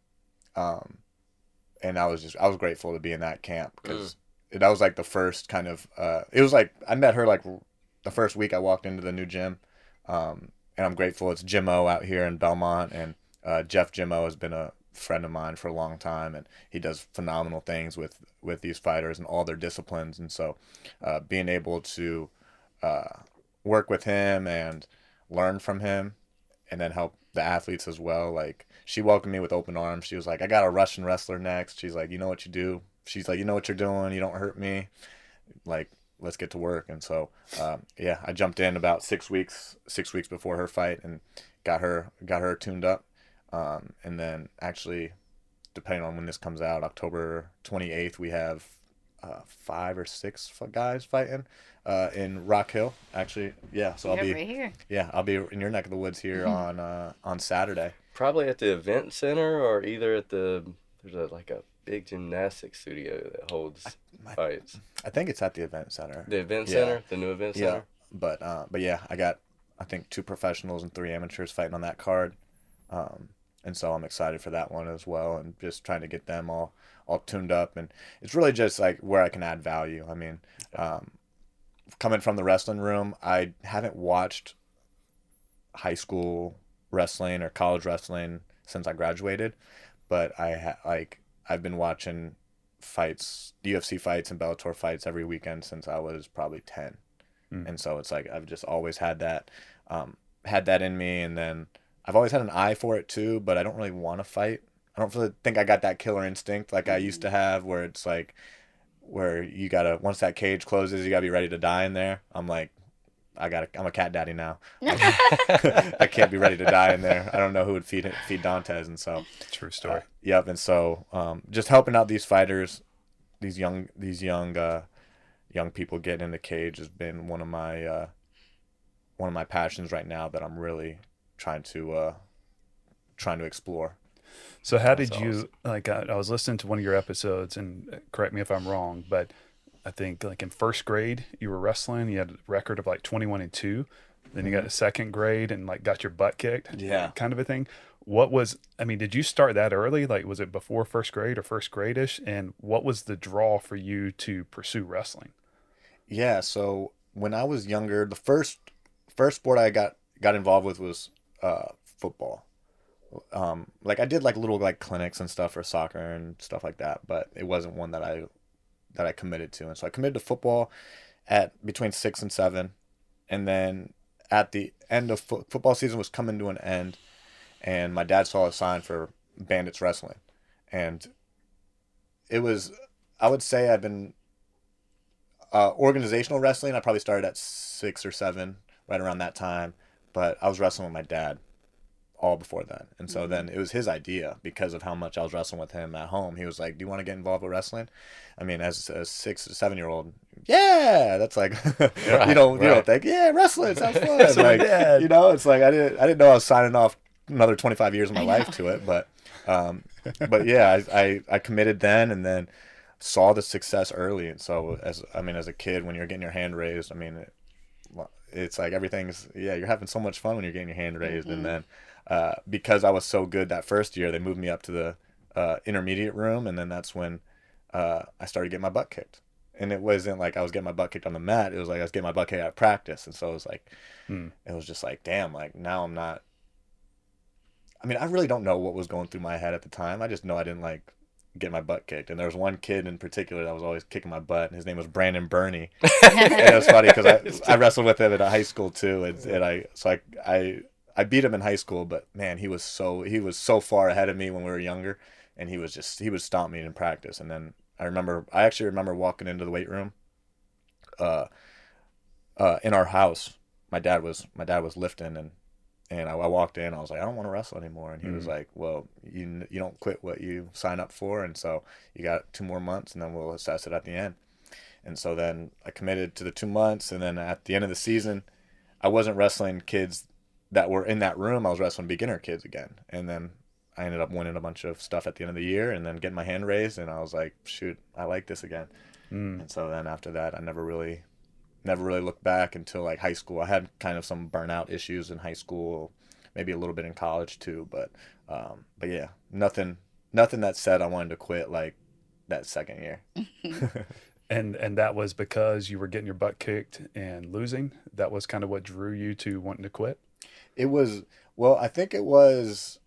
And I was grateful to be in that camp because that was like the first kind of, it was like, I met her like the first week I walked into the new gym. And I'm grateful. It's Jim O out here in Belmont, and Jeff Jim O has been a friend of mine for a long time, and he does phenomenal things with these fighters and all their disciplines. And so being able to work with him and learn from him and then help the athletes as well. Like, she welcomed me with open arms. She was like, I got a Russian wrestler next. She's like, you know what you do. She's like, you know what you're doing. You don't hurt me. Like, let's get to work. And so, I jumped in about 6 weeks before her fight and got her tuned up. And then actually, depending on when this comes out, October 28th, we have 5 or 6 guys fighting in Rock Hill. Actually, yeah. So I'll be right here. Yeah, I'll be in your neck of the woods here on Saturday. Probably at the event center, or either at there's a big gymnastics studio that holds fights. I think it's at the event center. The event center, the new event center. But yeah, I got, I think, 2 professionals and 3 amateurs fighting on that card. And so I'm excited for that one as well, and just trying to get them all tuned up. And it's really just like where I can add value. I mean, coming from the wrestling room, I haven't watched high school wrestling or college wrestling since I graduated, but I've been watching fights, UFC fights and Bellator fights every weekend since I was probably 10. And so it's like I've just always had that in me, and then I've always had an eye for it too, but I don't really want to fight. I don't really think I got that killer instinct like I used to have, where it's like, where you gotta, once that cage closes, you gotta be ready to die in there. I'm like, I'm a cat daddy now. I can't be ready to die in there. I don't know who would feed Dantes, and so True story. yep. And so just helping out these fighters, these young people getting in the cage has been one of my passions right now that I'm really trying to explore. So how did you, like, I was listening to one of your episodes, and correct me if I'm wrong, but I think like in first grade you were wrestling, you had a record of like 21-2. Then you got a second grade and like got your butt kicked. Yeah. Kind of a thing. Did you start that early? Like, was it before first grade or first grade-ish? And what was the draw for you to pursue wrestling? Yeah. So when I was younger, the first sport I got got involved with was football. Like I did like little like clinics and stuff for soccer and stuff like that, but it wasn't one that I committed to. And so I committed to football at between 6 and 7, and then at the end of football season was coming to an end, and my dad saw a sign for Bandits Wrestling, and it was, I would say I'd been organizational wrestling. I probably started at 6 or 7, right around that time, but I was wrestling with my dad all before then. And so then it was his idea because of how much I was wrestling with him at home. He was like, do you want to get involved with wrestling? I mean, as a 6 or 7-year-old, yeah, that's like, you don't think, yeah, wrestling sounds fun. So like, dad. you know, it's like, I didn't know I was signing off another 25 years of my life to it, but yeah, I committed then, and then saw the success early. And so as a kid, when you're getting your hand raised, I mean, it's like everything's, you're having so much fun when you're getting your hand raised. And then because I was so good that first year, they moved me up to the intermediate room, and then that's when I started getting my butt kicked. And it wasn't like I was getting my butt kicked on the mat, it was like I was getting my butt kicked at practice. And so it was like it was just like, damn, like now I'm not, I mean, I really don't know what was going through my head at the time. I just know I didn't like get my butt kicked. And there was one kid in particular that was always kicking my butt, and his name was Brandon Burney. And it was funny because I wrestled with him in high school too, and I beat him in high school, but man, he was so far ahead of me when we were younger, and he would stomp me in practice. And then I actually remember walking into the weight room in our house. My dad was lifting, and I walked in. I was like, I don't want to wrestle anymore. And he was like, well, you don't quit what you sign up for, and so you got 2 more months, and then we'll assess it at the end. And so then I committed to the 2 months, and then at the end of the season, I wasn't wrestling kids that were in that room. I was wrestling beginner kids again. And then I ended up winning a bunch of stuff at the end of the year, and then getting my hand raised, and I was like, shoot, I like this again. And so then after that, I never really looked back until like high school. I had kind of some burnout issues in high school, maybe a little bit in college too, but yeah, nothing that said I wanted to quit like that second year. And that was because you were getting your butt kicked and losing? That was kind of what drew you to wanting to quit? It was, well, I think it was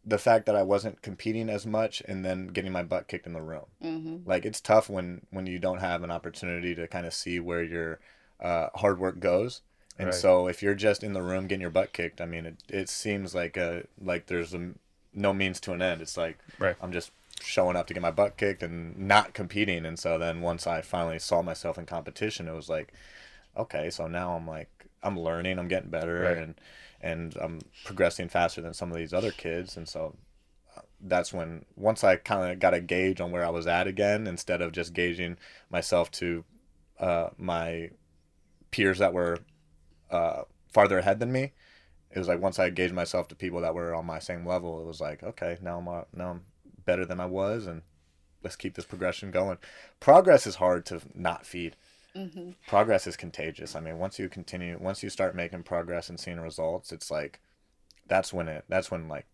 the fact that I wasn't competing as much, and then getting my butt kicked in the room. Like, it's tough when you don't have an opportunity to kind of see where your hard work goes. And so if you're just in the room getting your butt kicked, I mean, it seems like there's no means to an end. It's like, I'm just showing up to get my butt kicked and not competing. And so then once I finally saw myself in competition, it was like, okay, so now I'm learning, I'm getting better, and I'm progressing faster than some of these other kids. And so that's when, once I kind of got a gauge on where I was at again, instead of just gauging myself to my peers that were farther ahead than me, it was like once I gauged myself to people that were on my same level, it was like, okay, now I'm better than I was, and let's keep this progression going. Progress is hard to not feed. Progress is contagious. I mean, once you start making progress and seeing results, it's like that's when like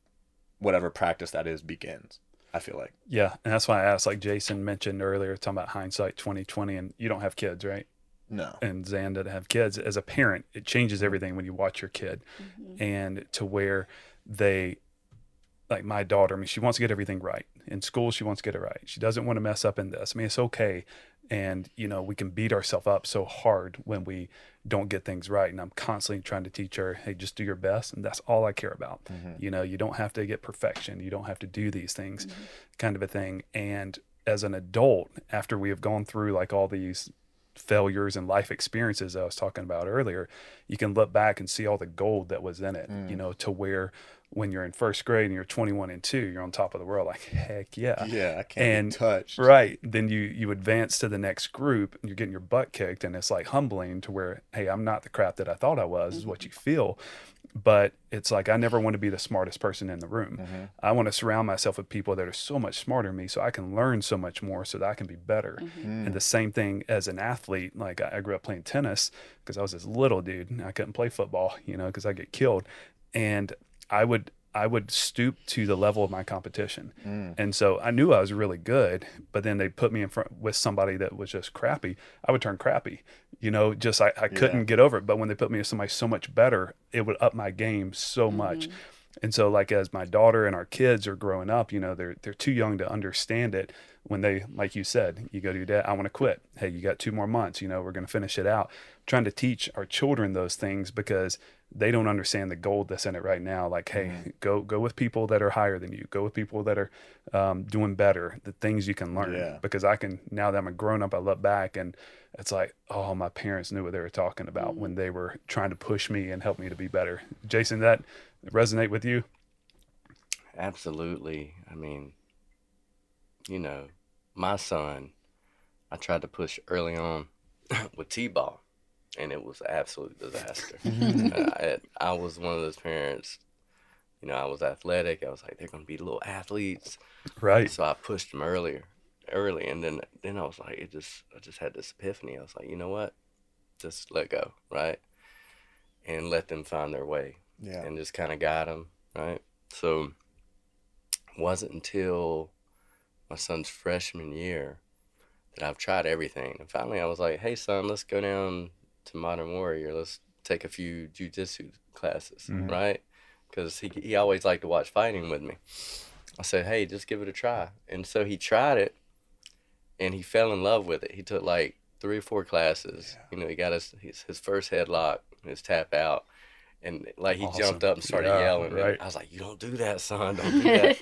whatever practice that is begins, I feel like. Yeah, and that's why I asked, like Jason mentioned earlier, talking about hindsight 2020, and you don't have kids, right? No. And Zan doesn't have kids. As a parent, it changes everything when you watch your kid, and to where they, like my daughter, I mean, she wants to get everything right. In school, she wants to get it right. She doesn't want to mess up in this. I mean, it's okay. And, we can beat ourselves up so hard when we don't get things right. And I'm constantly trying to teach her, hey, just do your best. And that's all I care about. You don't have to get perfection. You don't have to do these things, kind of a thing. And as an adult, after we have gone through like all these failures and life experiences I was talking about earlier, you can look back and see all the gold that was in it, to where when you're in first grade and you're 21 and 2, you're on top of the world. Like, heck yeah. Yeah, I can't be touched. Right. Then you advance to the next group, and you're getting your butt kicked, and it's like humbling to where, hey, I'm not the crap that I thought I was, is what you feel. But it's like, I never want to be the smartest person in the room. I want to surround myself with people that are so much smarter than me, so I can learn so much more, so that I can be better. And the same thing as an athlete. Like, I grew up playing tennis because I was this little dude. I couldn't play football, because I get killed. And I would stoop to the level of my competition. And so I knew I was really good, but then they put me in front with somebody that was just crappy. I would turn crappy, just I couldn't get over it. But when they put me with somebody so much better, it would up my game so much. And so, like, as my daughter and our kids are growing up, they're too young to understand it. When they, like you said, you go to your dad, I want to quit. Hey, you got 2 more months, we're going to finish it out. Trying to teach our children those things because they don't understand the gold that's in it right now. Like, hey, go with people that are higher than you. Go with people that are doing better, the things you can learn. Yeah. Because now that I'm a grown up, I look back and it's like, oh, my parents knew what they were talking about when they were trying to push me and help me to be better. Jason, that resonate with you? Absolutely. I mean, my son, I tried to push early on with T-ball, and it was an absolute disaster. I was one of those parents, I was athletic. I was like, they're going to be little athletes. Right. So I pushed them early. And then I was like, I just had this epiphany. I was like, you know what? Just let go, right? And let them find their way. Yeah. And just kind of guide them, right? So it wasn't until my son's freshman year that I've tried everything. And finally I was like, hey, son, let's go down to Modern Warrior. Let's take a few jiu-jitsu classes, right? Because he always liked to watch fighting with me. I said, hey, just give it a try. And so he tried it, and he fell in love with it. He took like 3 or 4 classes. He got his first headlock, his tap out. And like he jumped up and started yelling. Right. I was like, you don't do that, son. Don't do that.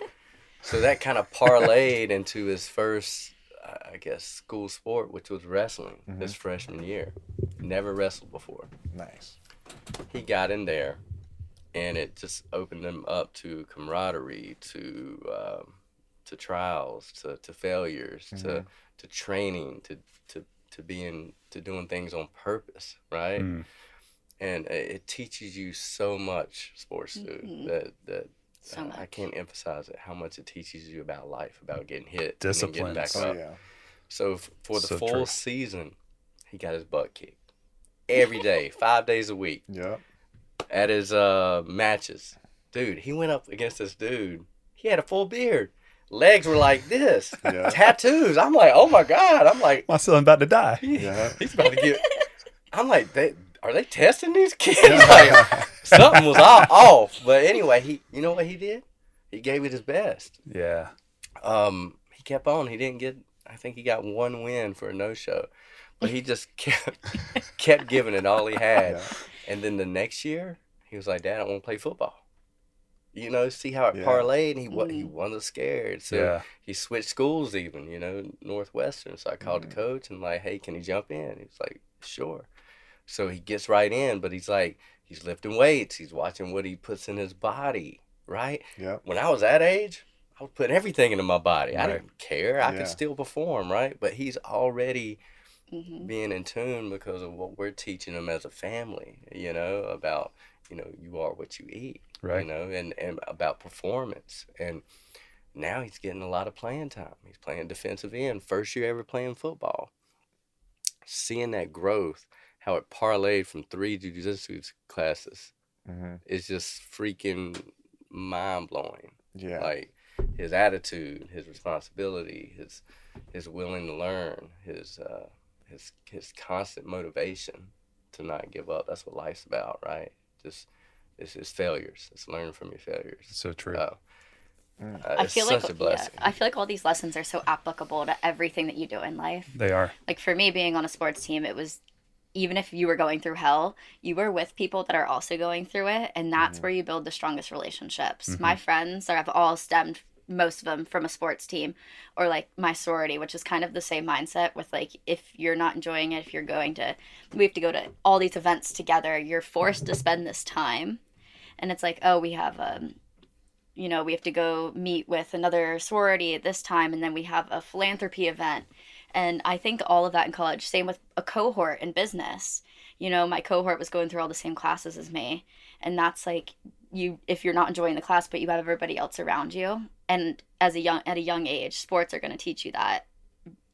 So that kind of parlayed into his first, I guess, school sport, which was wrestling his freshman year. Never wrestled before. Nice. He got in there, and it just opened him up to camaraderie, to trials, to failures, to training, to doing things on purpose, right? And it teaches you so much, sports dude, that So much. I can't emphasize it, how much it teaches you about life, about getting hit, Disciplines. and then getting back Oh, up. yeah. So for the So full true. season, he got his butt kicked every day, 5 days a week. Yeah. At his matches, dude, he went up against this dude. He had a full beard, legs were like this, tattoos. I'm like, oh my god. I'm like, My son's about to die. Yeah. he's about to get. I'm like, are they testing these kids? Like, something was off. But anyway, you know what he did? He gave it his best. Yeah. He kept on. He didn't get. I think he got 1 win for a no-show, but he just kept giving it all he had. Yeah. And then the next year, he was like, Dad, I want to play football. See how it parlayed, and he wasn't scared. So he switched schools even, Northwestern. So I called the coach and like, hey, can he jump in? He was like, sure. So he gets right in, but he's like, he's lifting weights. He's watching what he puts in his body, right? Yeah. When I was that age, I was putting everything into my body. I Right. didn't care. I Yeah. could still perform, right? But he's already being in tune because of what we're teaching him as a family, about, you are what you eat, Right. and about performance. And now he's getting a lot of playing time. He's playing defensive end, first year ever playing football. Seeing that growth, how it parlayed from 3 jiu-jitsu classes is just freaking mind-blowing. Yeah. Like his attitude, his responsibility, his willing to learn, his constant motivation to not give up. That's what life's about, right? Just it's failures. It's learning from your failures. So true. I It's feel such like a blessing. I feel like all these lessons are so applicable to everything that you do in life. They are. Like for me, being on a sports team, it was, even if you were going through hell, you were with people that are also going through it, and that's where you build the strongest relationships. My friends have all stemmed, most of them, from a sports team, or like my sorority, which is kind of the same mindset with like, if you're not enjoying it, if you're we have to go to all these events together, you're forced to spend this time. And it's like, oh, we have we have to go meet with another sorority at this time, and then we have a philanthropy event. And I think all of that in college, same with a cohort in business. My cohort was going through all the same classes as me. And that's like, if you're not enjoying the class, but you have everybody else around you. And at a young age, sports are going to teach you that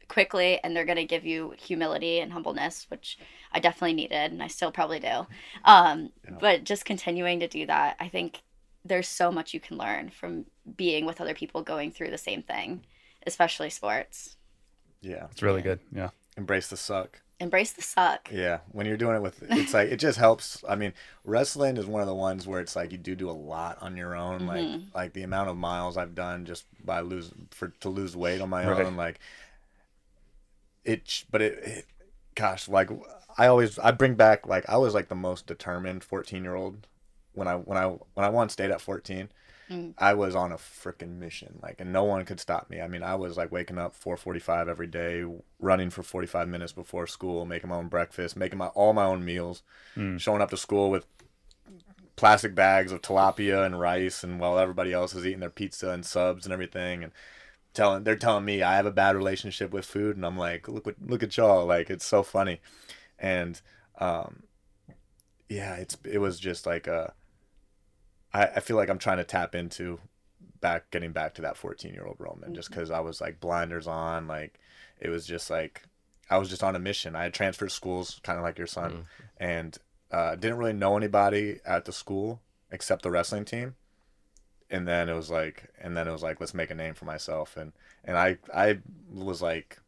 quickly, and they're going to give you humility and humbleness, which I definitely needed, and I still probably do. But just continuing to do that, I think there's so much you can learn from being with other people going through the same thing, especially sports. Yeah. It's really good. Yeah. Embrace the suck. Embrace the suck. Yeah, when you're doing it with, it's like, it just helps. I mean, wrestling is one of the ones where it's like you do a lot on your own. Like the amount of miles I've done just by to lose weight on my own. Like gosh, like I bring back, like, I was like the most determined 14-year-old when I once stayed at 14. I was on a freaking mission, like, and no one could stop me. I mean, I was like waking up 4:45 every day, running for 45 minutes before school, making my own breakfast, making all my own meals, showing up to school with plastic bags of tilapia and rice, and while everybody else is eating their pizza and subs and everything, and they're telling me I have a bad relationship with food, and I'm like, look at y'all, like, it's so funny. And yeah, it was just like I feel like I'm trying to tap into getting back to that 14-year-old Roman, just because I was like blinders on. Like, it was just like I was just on a mission. I had transferred schools, kind of like your son, and didn't really know anybody at the school except the wrestling team. And then it was like, let's make a name for myself. And I was like,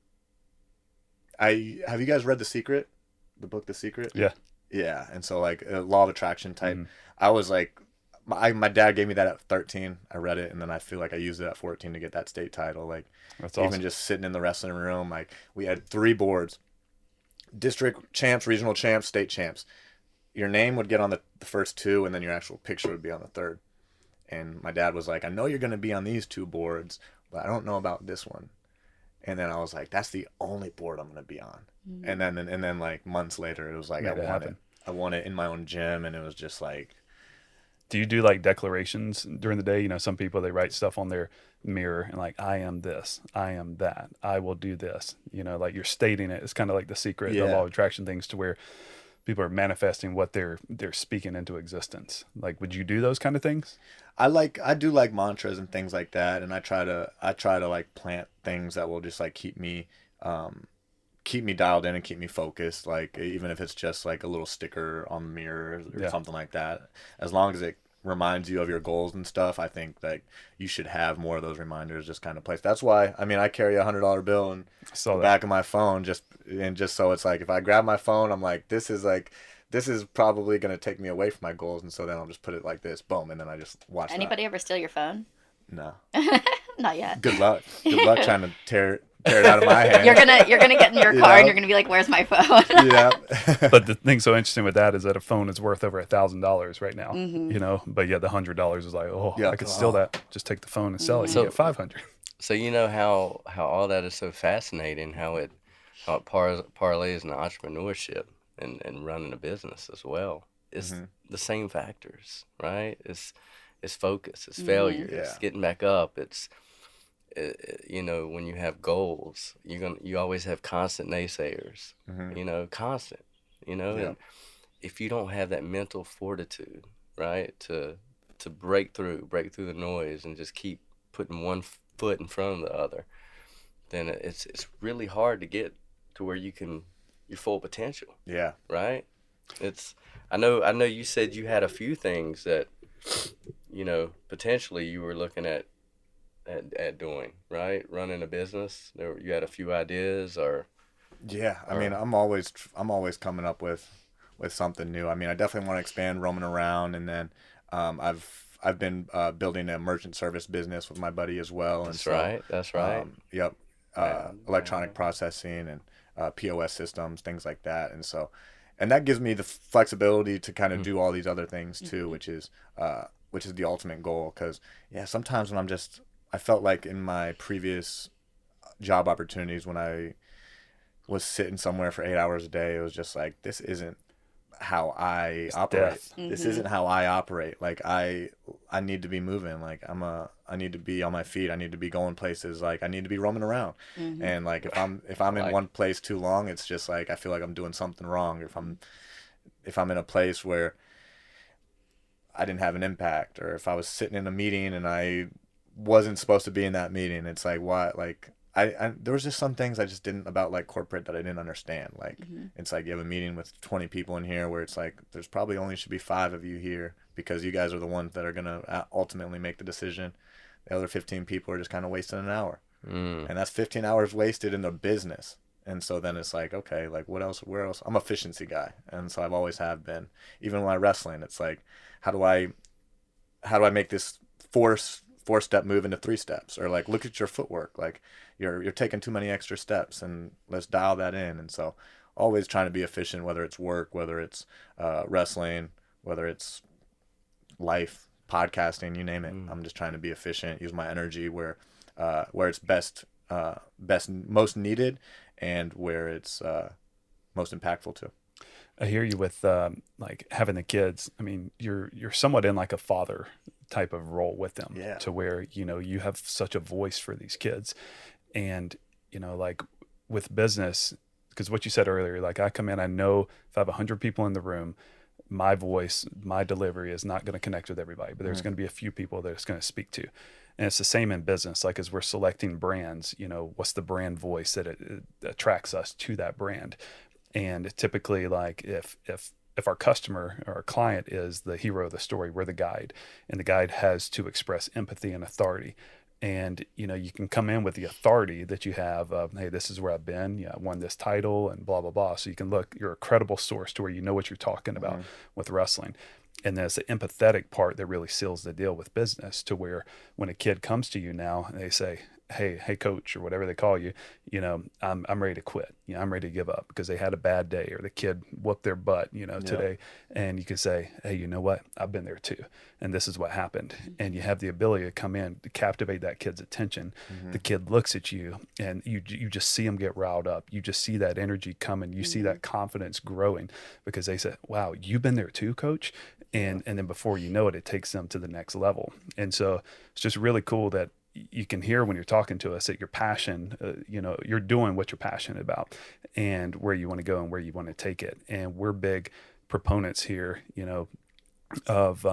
have you guys read The Secret, the book The Secret? Yeah. Yeah. And so, like, law of attraction type, I was like, my dad gave me that at 13. I read it, and then I feel like I used it at 14 to get that state title. Like, that's awesome. Even just sitting in the wrestling room, like, we had 3 boards: district champs, regional champs, state champs. Your name would get on the first 2, and then your actual picture would be on the 3rd. And my dad was like, I know you're going to be on these 2 boards, but I don't know about this one. And then I was like, that's the only board I'm going to be on. And then like months later, it was like, I won it in my own gym, and it was just like. Do you do like declarations during the day? You know, some people, they write stuff on their mirror and like, I am this, I am that, I will do this. You know, like, you're stating it. It's kind of like The Secret, the law of attraction things, to where people are manifesting what they're speaking into existence. Like, would you do those kind of things? I do like mantras and things like that, and I try to like plant things that will just like keep me dialed in and keep me focused. Like, even if it's just like a little sticker on the mirror or something like that, as long as it reminds you of your goals and stuff, I think that you should have more of those reminders just kind of placed. That's why, I mean, I carry a $100 bill in the back of my phone, just so it's like, if I grab my phone, I'm like, this is probably going to take me away from my goals, and so then I'll just put it like this, boom, and then I just watch. Anybody ever steal your phone? No. Not yet. Good luck trying to tear it out of my hand. You're gonna get in your car and you're gonna be like, "Where's my phone?" Yeah. But the thing so interesting with that is that a phone is worth over $1,000 right now. You know, but yet the $100 is like, I could steal that. Just take the phone and sell it. You get $500. So you know how all that is so fascinating. How it parlays into entrepreneurship and running a business as well. It's the same factors, right? It's focus. It's failure. It's getting back up. It's you know, when you have goals, you always have constant naysayers. You know, constant. You know, and if you don't have that mental fortitude, right, to break through the noise and just keep putting one foot in front of the other, then it's really hard to get to where you can your full potential. Yeah. Right. I know you said you had a few things that, you know, potentially you were looking at doing, right? Running a business. You had a few ideas, or. Yeah, I mean, I'm always coming up with something new. I mean, I definitely want to expand roaming around, and then I've been building a merchant service business with my buddy as well. That's right. Yep. Electronic processing and POS systems, things like that, and that gives me the flexibility to kind of do all these other things too, which is the ultimate goal. Because sometimes when I felt like in my previous job opportunities, when I was sitting somewhere for 8 hours a day, it was just like, this isn't how I operate. This isn't how I operate. Like, I need to be moving. Like, I need to be on my feet. I need to be going places. Like, I need to be roaming around. And like, if I'm in one place too long, it's just like, I feel like I'm doing something wrong. Or if I'm in a place where I didn't have an impact, or if I was sitting in a meeting and I wasn't supposed to be in that meeting, it's like, why? Like, there was just some things I just didn't about like corporate that I didn't understand. Like, it's like you have a meeting with 20 people in here where it's like, there's probably only should be 5 of you here because you guys are the ones that are going to ultimately make the decision. The other 15 people are just kind of wasting an hour. And that's 15 hours wasted in the business. And so then it's like, okay, like what else, where else? I'm an efficiency guy. And so I've always have been. Even when I wrestling, it's like, how do I make this four step move into 3 steps? Or like, look at your footwork. Like you're taking too many extra steps, and let's dial that in. And so always trying to be efficient, whether it's work, whether it's wrestling, whether it's life, podcasting, you name it. I'm just trying to be efficient, use my energy where it's best, most needed, and where it's most impactful too. I hear you with like having the kids. I mean, you're somewhat in like a father type of role with them, to where, you know, you have such a voice for these kids. And, you know, like with business, because what you said earlier, like I come in, I know if I have 100 people in the room, my voice, my delivery is not going to connect with everybody, but there's going to be a few people that it's going to speak to. And it's the same in business. Like as we're selecting brands, you know, what's the brand voice that it attracts us to that brand? And typically, like if our customer or our client is the hero of the story, we're the guide, and the guide has to express empathy and authority. And, you know, you can come in with the authority that you have of, hey, this is where I've been. Yeah, I won this title and blah, blah, blah. So you can look, you're a credible source to where you know what you're talking about with wrestling. And then it's the empathetic part that really seals the deal with business, to where when a kid comes to you now and they say, hey, coach, or whatever they call you, you know, I'm ready to quit. You know, I'm ready to give up because they had a bad day, or the kid whooped their butt, you know, today. And you can say, hey, you know what? I've been there too. And this is what happened. And you have the ability to come in to captivate that kid's attention. The kid looks at you and you just see them get riled up. You just see that energy coming. You see that confidence growing because they say, wow, you've been there too, coach. And then before you know it, it takes them to the next level. And so it's just really cool that you can hear when you're talking to us that your passion, you know, you're doing what you're passionate about and where you want to go and where you want to take it. And we're big proponents here, you know, of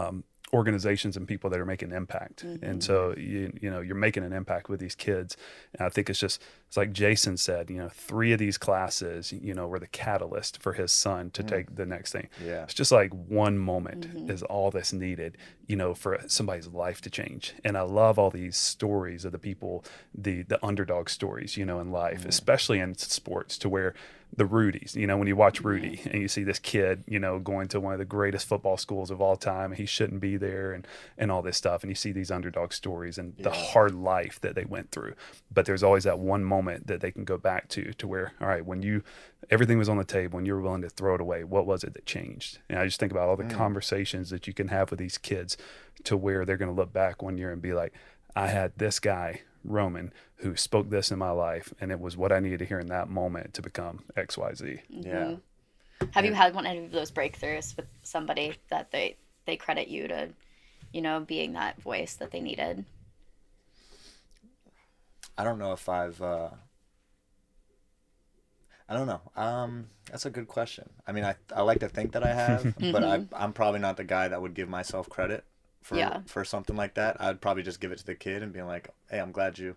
organizations and people that are making an impact. And so, you know, you're making an impact with these kids. And I think it's like Jason said, you know, 3 of these classes, you know, were the catalyst for his son to take the next thing. Yeah. It's just like one moment is all that's needed, you know, for somebody's life to change. And I love all these stories of the people, the underdog stories, you know, in life, especially in sports, to where the Rudies, you know, when you watch Rudy and you see this kid, you know, going to one of the greatest football schools of all time, and he shouldn't be there and all this stuff. And you see these underdog stories and the hard life that they went through. But there's always that one moment that they can go back to where, all right, when everything was on the table and you were willing to throw it away, what was it that changed? And I just think about all the conversations that you can have with these kids to where they're going to look back one year and be like, I had this guy, Roman, who spoke this in my life, and it was what I needed to hear in that moment to become XYZ. Yeah. Have you had one of those breakthroughs with somebody that they credit you to, you know, being that voice that they needed? I don't know if I don't know. That's a good question. I mean, I like to think that I have, but I'm probably not the guy that would give myself credit for something like that. I'd probably just give it to the kid and be like, hey, I'm glad you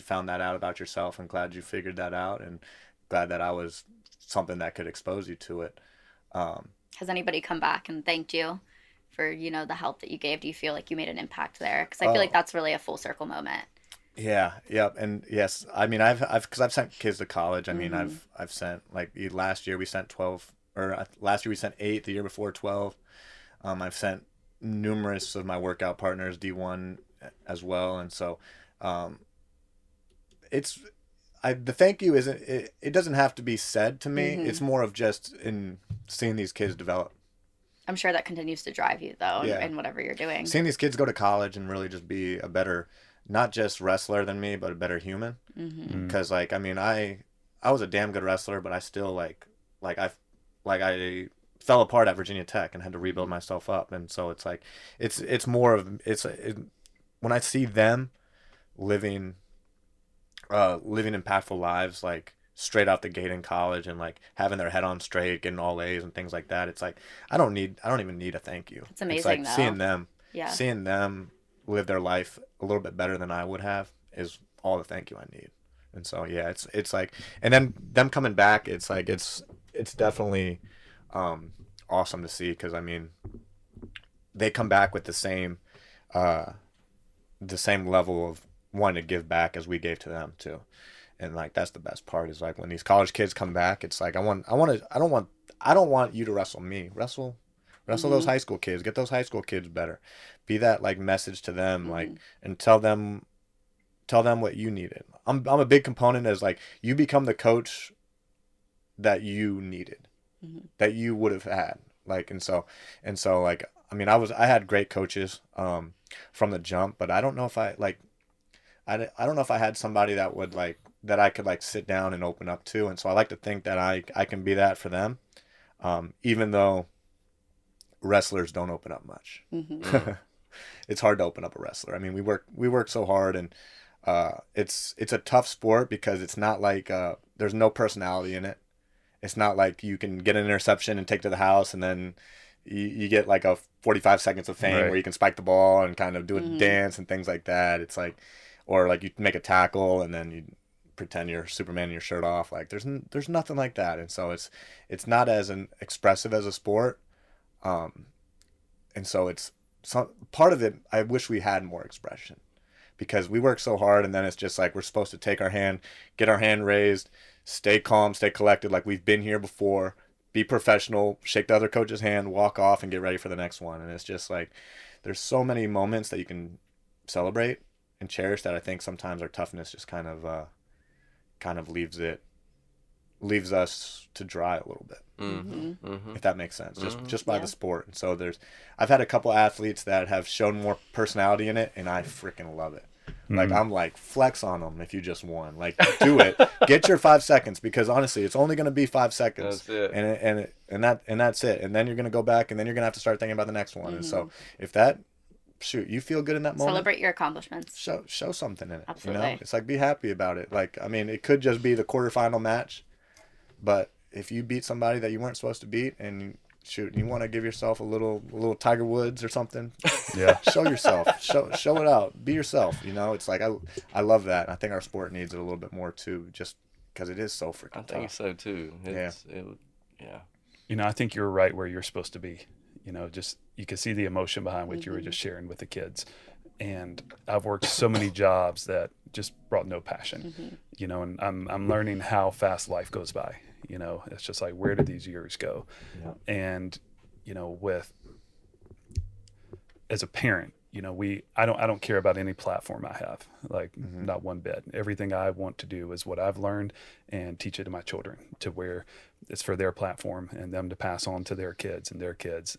found that out about yourself, and glad you figured that out, and glad that I was something that could expose you to it. Has anybody come back and thanked you for, you know, the help that you gave? Do you feel like you made an impact there? Because I feel like that's really a full circle moment. Yeah. Yep. And yes, I mean, I've sent kids to college. I mean, I've sent, like, last year we sent 12, or last year we sent 8, the year before 12. I've sent numerous of my workout partners D1 as well. And so, the thank you isn't, it doesn't have to be said to me. It's more of just in seeing these kids develop. I'm sure that continues to drive you though, in whatever you're doing. Seeing these kids go to college and really just be a better, not just wrestler than me, but a better human. Because like, I mean, I was a damn good wrestler, but I still I fell apart at Virginia Tech and had to rebuild myself up. And so it's like, it's more of, when I see them living impactful lives, like straight out the gate in college, and like having their head on straight, getting all A's and things like that. It's like, I don't even need a thank you. It's amazing. It's like seeing them live their life a little bit better than I would have is all the thank you I need. And so, yeah, it's like, and then them coming back, it's like, it's definitely, awesome to see. 'Cause I mean, they come back with the same level of wanting to give back as we gave to them too. And like that's the best part is like when these college kids come back, it's like I don't want you to wrestle me. Wrestle those high school kids. Get those high school kids better. Be that like message to them, like, and tell them what you needed. I'm a big component as like you become the coach that you needed, that you would have had. Like and so like I mean I had great coaches from the jump, but I don't know if I don't know if I had somebody that would like that I could like sit down and open up to. And so I like to think that I can be that for them, even though wrestlers don't open up much. It's hard to open up a wrestler. I mean, we work so hard, and it's a tough sport because it's not like there's no personality in it. It's not like you can get an interception and take to the house and then you get like a 45 seconds of fame where you can spike the ball and kind of do a dance and things like that. It's like, or like you make a tackle and then you pretend you're Superman in your shirt off. Like there's nothing like that. And so it's not as expressive as a sport. And so it's part of it. I wish we had more expression because we work so hard, and then it's just like we're supposed to take our hand, get our hand raised, stay calm, stay collected, like we've been here before, be professional, shake the other coach's hand, walk off, and get ready for the next one. And it's just like there's so many moments that you can celebrate and cherish that I think sometimes our toughness just kind of leaves us to dry a little bit. If that makes sense, just by the sport. And so I've had a couple athletes that have shown more personality in it, and I freaking love it. Like I'm like, flex on them if you just won. Like do it, get your 5 seconds, because honestly, it's only going to be 5 seconds. That's it. And that's it. And then you're going to go back, and then you're going to have to start thinking about the next one. And so if that, shoot, you feel good in that moment, celebrate your accomplishments. Show something in it. Absolutely. You know, it's like be happy about it. Like I mean, it could just be the quarterfinal match, but if you beat somebody that you weren't supposed to beat, and shoot, you want to give yourself a little Tiger Woods or something, show yourself, show it out, be yourself. You know, it's like I love that. I think our sport needs it a little bit more too, just because it is so freaking tough. I think so too. Yeah. You know, I think you're right where you're supposed to be. You know, just you can see the emotion behind what you were just sharing with the kids. And I've worked so many jobs that just brought no passion. You know, and I'm learning how fast life goes by. You know, it's just like, where did these years go? And, you know, as a parent, you know, I don't care about any platform I have, like not one bit. Everything I want to do is what I've learned and teach it to my children, to where it's for their platform and them to pass on to their kids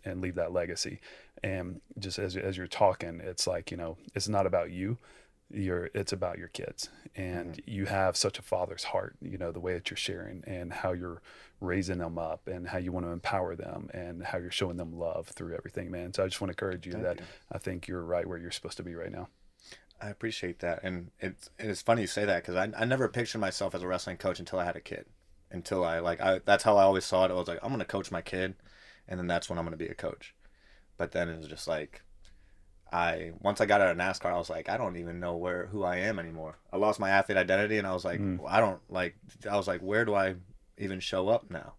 and leave that legacy. And just as you're talking, it's like, you know, it's not about you. It's about your kids, and you have such a father's heart, you know, the way that you're sharing and how you're raising them up and how you want to empower them and how you're showing them love through everything, man. So I just want to encourage you that I think you're right where you're supposed to be right now. I appreciate that. And it's funny you say that, because I never pictured myself as a wrestling coach until I had a kid, until that's how I always saw it. I was like, I'm going to coach my kid, and then that's when I'm going to be a coach. But then it was just like, once I got out of NASCAR, I was like, I don't even know who I am anymore. I lost my athlete identity, and I was like, where do I even show up now?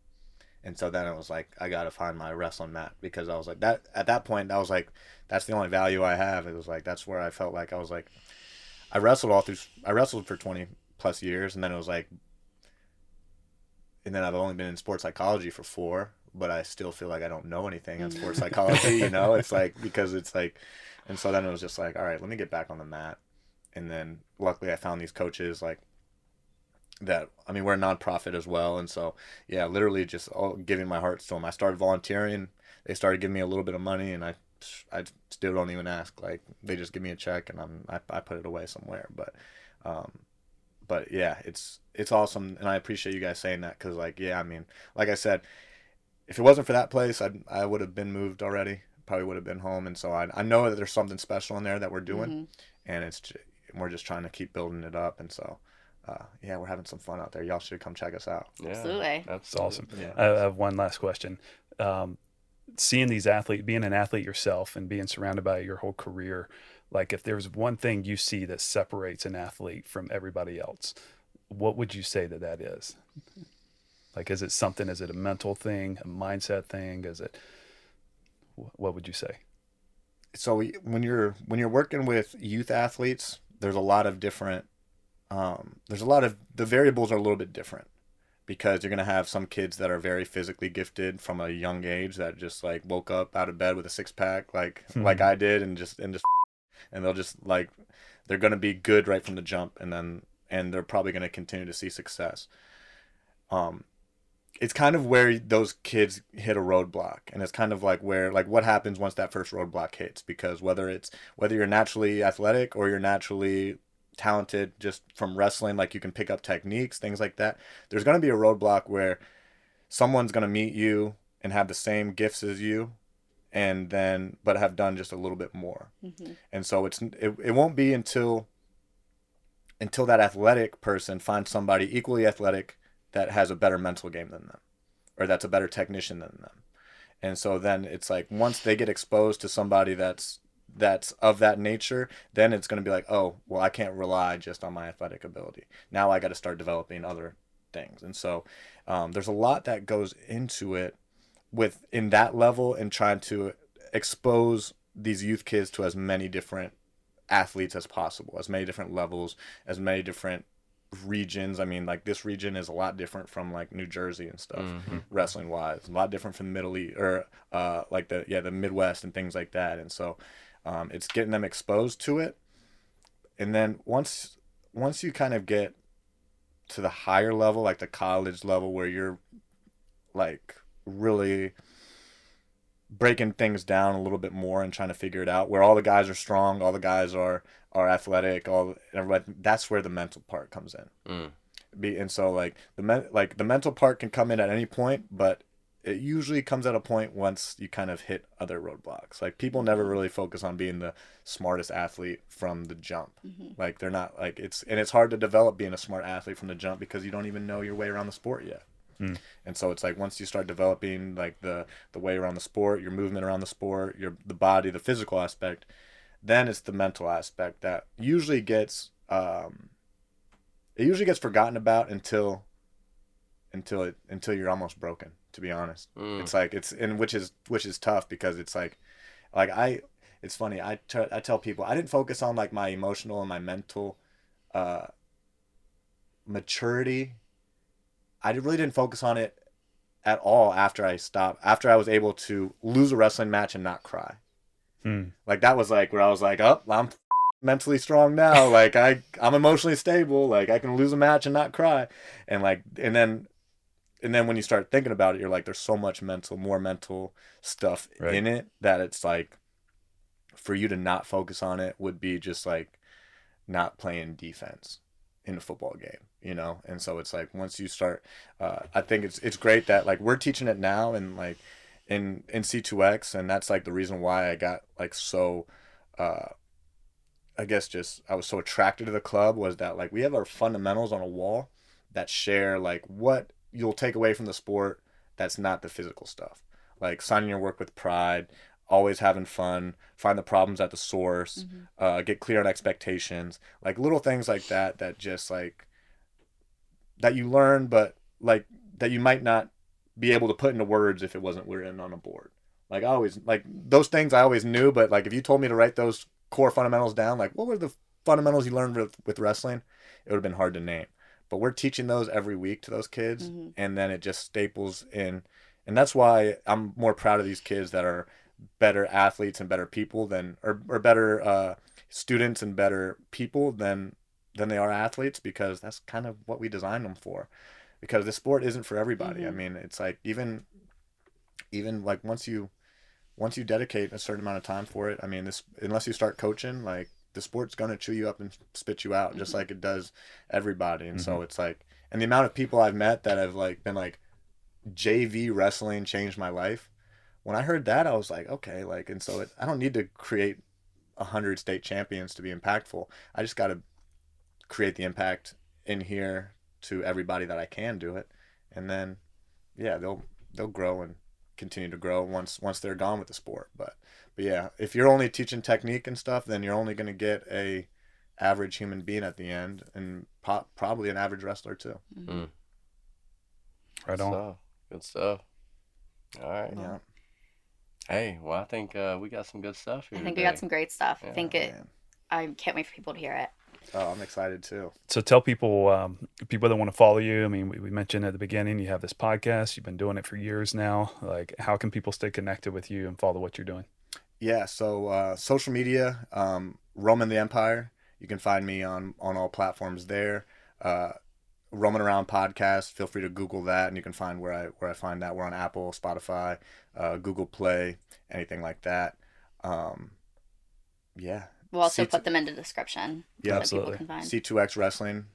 And so then it was like, I got to find my wrestling mat, because I was like, that at that point, I was like, that's the only value I have. It was like, that's where I felt like I was like, I wrestled for 20 plus years, and then it was like, and then I've only been in sports psychology for 4, but I still feel like I don't know anything in sports psychology, you know? It's like, because it's like, and so then it was just like, all right, let me get back on the mat. And then luckily I found these coaches like that. I mean, we're a nonprofit as well. And so, yeah, literally just giving my heart to them. I started volunteering. They started giving me a little bit of money, and I still don't even ask. Like, they just give me a check, and I put it away somewhere. But yeah, it's awesome. And I appreciate you guys saying that, because like, yeah, I mean, like I said, if it wasn't for that place, I would have been moved already. Probably would have been home. And so I know that there's something special in there that we're doing, and we're just trying to keep building it up. And so, yeah, we're having some fun out there. Y'all should come check us out. Yeah, absolutely. That's awesome. Yeah. I have one last question. Seeing these athletes, being an athlete yourself and being surrounded by it your whole career, like if there's one thing you see that separates an athlete from everybody else, what would you say that is? Like, is it a mental thing, a mindset thing? What would you say? So when you're working with youth athletes, there's a lot of different there's a lot of the variables are a little bit different because you're going to have some kids that are very physically gifted from a young age that just like woke up out of bed with a six pack like I did and they'll just like they're going to be good right from the jump and they're probably going to continue to see success. It's kind of where those kids hit a roadblock, and it's kind of like where like what happens once that first roadblock hits, because whether you're naturally athletic or you're naturally talented just from wrestling, like you can pick up techniques, things like that, there's going to be a roadblock where someone's going to meet you and have the same gifts as you and then but have done just a little bit more. And so it won't be until that athletic person finds somebody equally athletic that has a better mental game than them or that's a better technician than them. And so then it's like once they get exposed to somebody that's of that nature, then it's going to be like, oh, well, I can't rely just on my athletic ability. Now I got to start developing other things. And so there's a lot that goes into it in that level and trying to expose these youth kids to as many different athletes as possible, as many different levels, as many different regions. I mean, like this region is a lot different from like New Jersey and stuff, wrestling wise, a lot different from the Middle East or like the Midwest and things like that. And so it's getting them exposed to it. And then once you kind of get to the higher level, like the college level where you're like really breaking things down a little bit more and trying to figure it out, where all the guys are strong, all the guys are athletic, that's where the mental part comes in. And so like the mental part can come in at any point, but it usually comes at a point once you kind of hit other roadblocks. Like people never really focus on being the smartest athlete from the jump. Like they're not like it's hard to develop being a smart athlete from the jump because you don't even know your way around the sport yet. And so it's like once you start developing like the way around the sport, your movement around the sport, the body, the physical aspect, then it's the mental aspect that usually gets forgotten about until you're almost broken, to be honest. It's like which is tough because it's like it's funny, I tell people I didn't focus on like my emotional and my mental maturity. I really didn't focus on it at all after I was able to lose a wrestling match and not cry. Like that was like where I was like, oh, I'm mentally strong now. Like I'm emotionally stable. Like I can lose a match and not cry. And then when you start thinking about it, you're like, there's so much more mental stuff in it that it's like for you to not focus on it would be just like not playing defense in a football game, you know? And so it's like once you start, I think it's great that like we're teaching it now and like in C2X, and that's like the reason why I got like so I guess just I was so attracted to the club was that like we have our fundamentals on a wall that share like what you'll take away from the sport that's not the physical stuff, like signing your work with pride, always having fun, find the problems at the source, get clear on expectations, like little things like that just like that you learn, but like that you might not be able to put into words if it wasn't written on a board. Like I always like those things I always knew, but like if you told me to write those core fundamentals down, like what were the fundamentals you learned with wrestling, it would have been hard to name. But we're teaching those every week to those kids, and then it just staples in. And that's why I'm more proud of these kids that are better athletes and better people or better students and better people than they are athletes, because that's kind of what we designed them for. Because the sport isn't for everybody. I mean, it's like even like once you dedicate a certain amount of time for it, I mean, unless you start coaching, like the sport's gonna chew you up and spit you out, just like it does everybody. And so it's like, and the amount of people I've met that have like been like, JV wrestling changed my life. When I heard that, I was like, okay, like, and so I don't need to create 100 state champions to be impactful. I just got to create the impact in here to everybody that I can do it, and then yeah, they'll grow and continue to grow once they're gone with the sport. But yeah, if you're only teaching technique and stuff, then you're only going to get a average human being at the end, and probably an average wrestler too. Right on. Good stuff. All right. Yeah. Hey, well, I think we got some good stuff here. I think today. we got some great stuff. Yeah, I can't wait for people to hear it. Oh, I'm excited too. So tell people, people that want to follow you. I mean, we mentioned at the beginning, you have this podcast. You've been doing it for years now. Like, how can people stay connected with you and follow what you're doing? Yeah, so social media, Roman the Empire. You can find me on all platforms there. Roaming Around podcast. Feel free to Google that, and you can find where I find that. We're on Apple, Spotify, Google Play, anything like that. Yeah. We'll also put them in the description. Yeah, so absolutely. People can find. C2X Wrestling,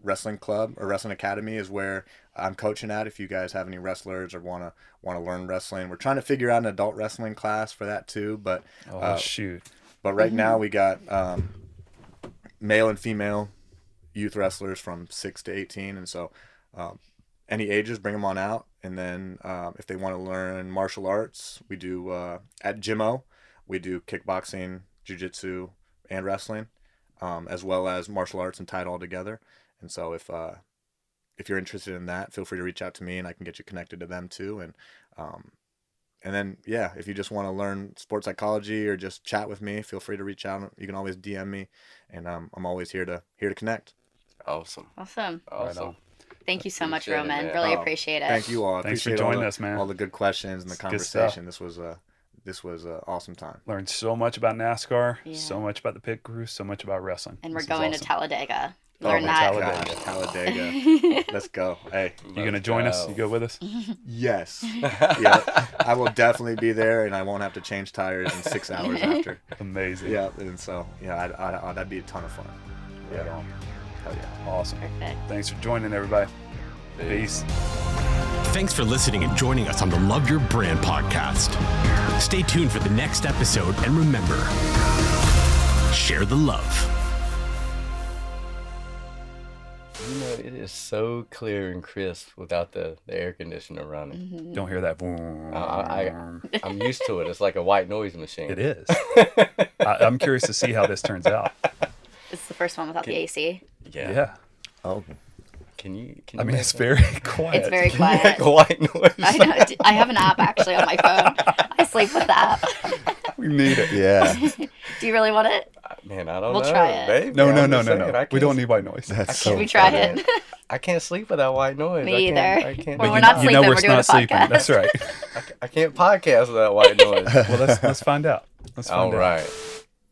Wrestling Club or Wrestling Academy is where I'm coaching at. If you guys have any wrestlers or want to learn wrestling, we're trying to figure out an adult wrestling class for that too. But Shoot. But right now we got male and female youth wrestlers from 6 to 18, and so any ages, bring them on out. And then if they want to learn martial arts, we do at Gym-O, we do kickboxing, jiu-jitsu, and wrestling, as well as martial arts and tie it all together. And so if you're interested in that, feel free to reach out to me, and I can get you connected to them too. And then, yeah, if you just want to learn sports psychology or just chat with me, feel free to reach out. You can always DM me, and I'm always here to connect. Awesome. Right on. Thank you so much, Appreciate it, Roman. man. Really appreciate it. Thank you all. Thanks for Appreciate joining all us, man. All the good questions and the It's good stuff. conversation. This was an awesome time. Learned so much about NASCAR, Yeah. so much about the pit crew, so much about wrestling. And we're This is going to awesome. Talladega. Oh Learn my that. gosh, Talladega. Let's go. Hey, You going to join us? You go with us? yes. Yeah, I will definitely be there, and I won't have to change tires in 6 hours after. Amazing. Yeah, and so, yeah, that'd be a ton of fun. Right Yeah. on. Hell yeah. Awesome. Perfect. Thanks for joining, everybody. Peace. Thanks for listening and joining us on the Love Your Brand podcast. Stay tuned for the next episode, and remember, share the love. You know, it is so clear and crisp without the air conditioner running. Don't hear that. I'm used to it. It's like a white noise machine. It is. I'm curious to see how this turns out. It's the first one without the AC. Yeah. Yeah. Oh, Can you I mean, make it's that? very quiet. It's very Make quiet. a white noise. I know. I have an app actually on my phone. I sleep with the app. We need it. yeah. Do you really want it? Man, I don't We'll know. try it. Maybe. No. I'm just saying, I We can't don't need white noise. That's Should so we try funny. it? I can't sleep without white noise. Me I either. can't When I we're can't- not sleeping, we're doing a podcast. That's right. I can't podcast without white noise. Well, let's find out. Let's find All out. right.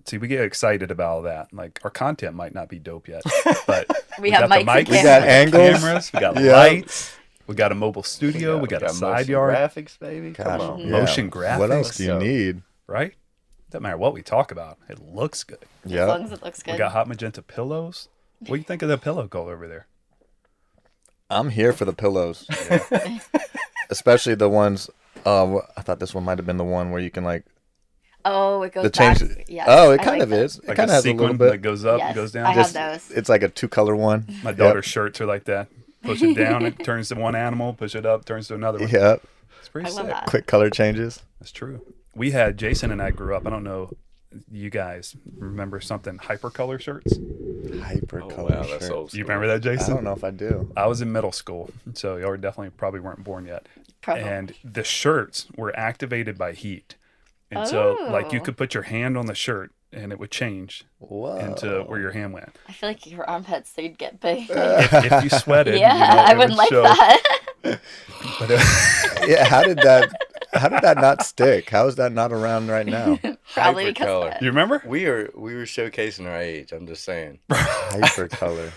See, we get excited about all that. Like, our content might not be dope yet, but We have got the mics and mics, We got angles. cameras, we got Yeah. lights, we got a mobile studio, we got a motion side yard, graphics, baby. Come Gosh, on. yeah. motion graphics. What else do you Let's go. need? right? Doesn't matter what we talk about. It looks good. As Yeah. long as it looks good. We got hot magenta pillows. What do you think of the pillow color over there? I'm here for the pillows. Especially the ones. I thought this one might have been the one where you can like Oh, it goes the back. change. Yes, Oh, it I kind like of that. is. It Like kind of has a little sequin bit. that goes up Yes, and goes down. I have Just- those. It's like a 2-color one. My daughter's shirts are like that. Push it down, it turns to one animal. Push it up, turns to another one. Yep. It's pretty I love sick. that. Quick color changes. That's true. We had Jason and I grew up. I don't know. You guys remember something? Hypercolor shirts. Hyper Oh, color wow, that's shirt. old You school. remember that, I Jason? don't know if I do. I was in middle school, so y'all definitely probably weren't born yet. Probably. And the shirts were activated by heat. And so, like, you Oh. could put your hand on the shirt and it would change Whoa. into where your hand went. I feel like your armpits, they'd get big. If you sweated, yeah, you know, I it wouldn't would like show. that. But it, Yeah. How did that not stick? How is that not around right now? Probably because Hypercolor. of that. you remember? We were showcasing our age. I'm just saying. Hyper color.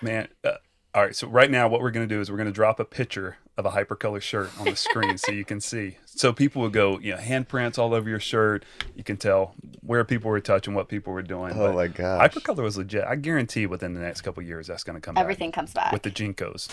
Man, all right. So right now, what we're going to do is we're going to drop a picture of a hypercolor shirt on the screen so you can see. So people will go, handprints all over your shirt. You can tell where people were touching, what people were doing. Oh But my gosh. hypercolor was legit. I guarantee within the next couple of years that's going to come back Everything comes back. with the Jinkos.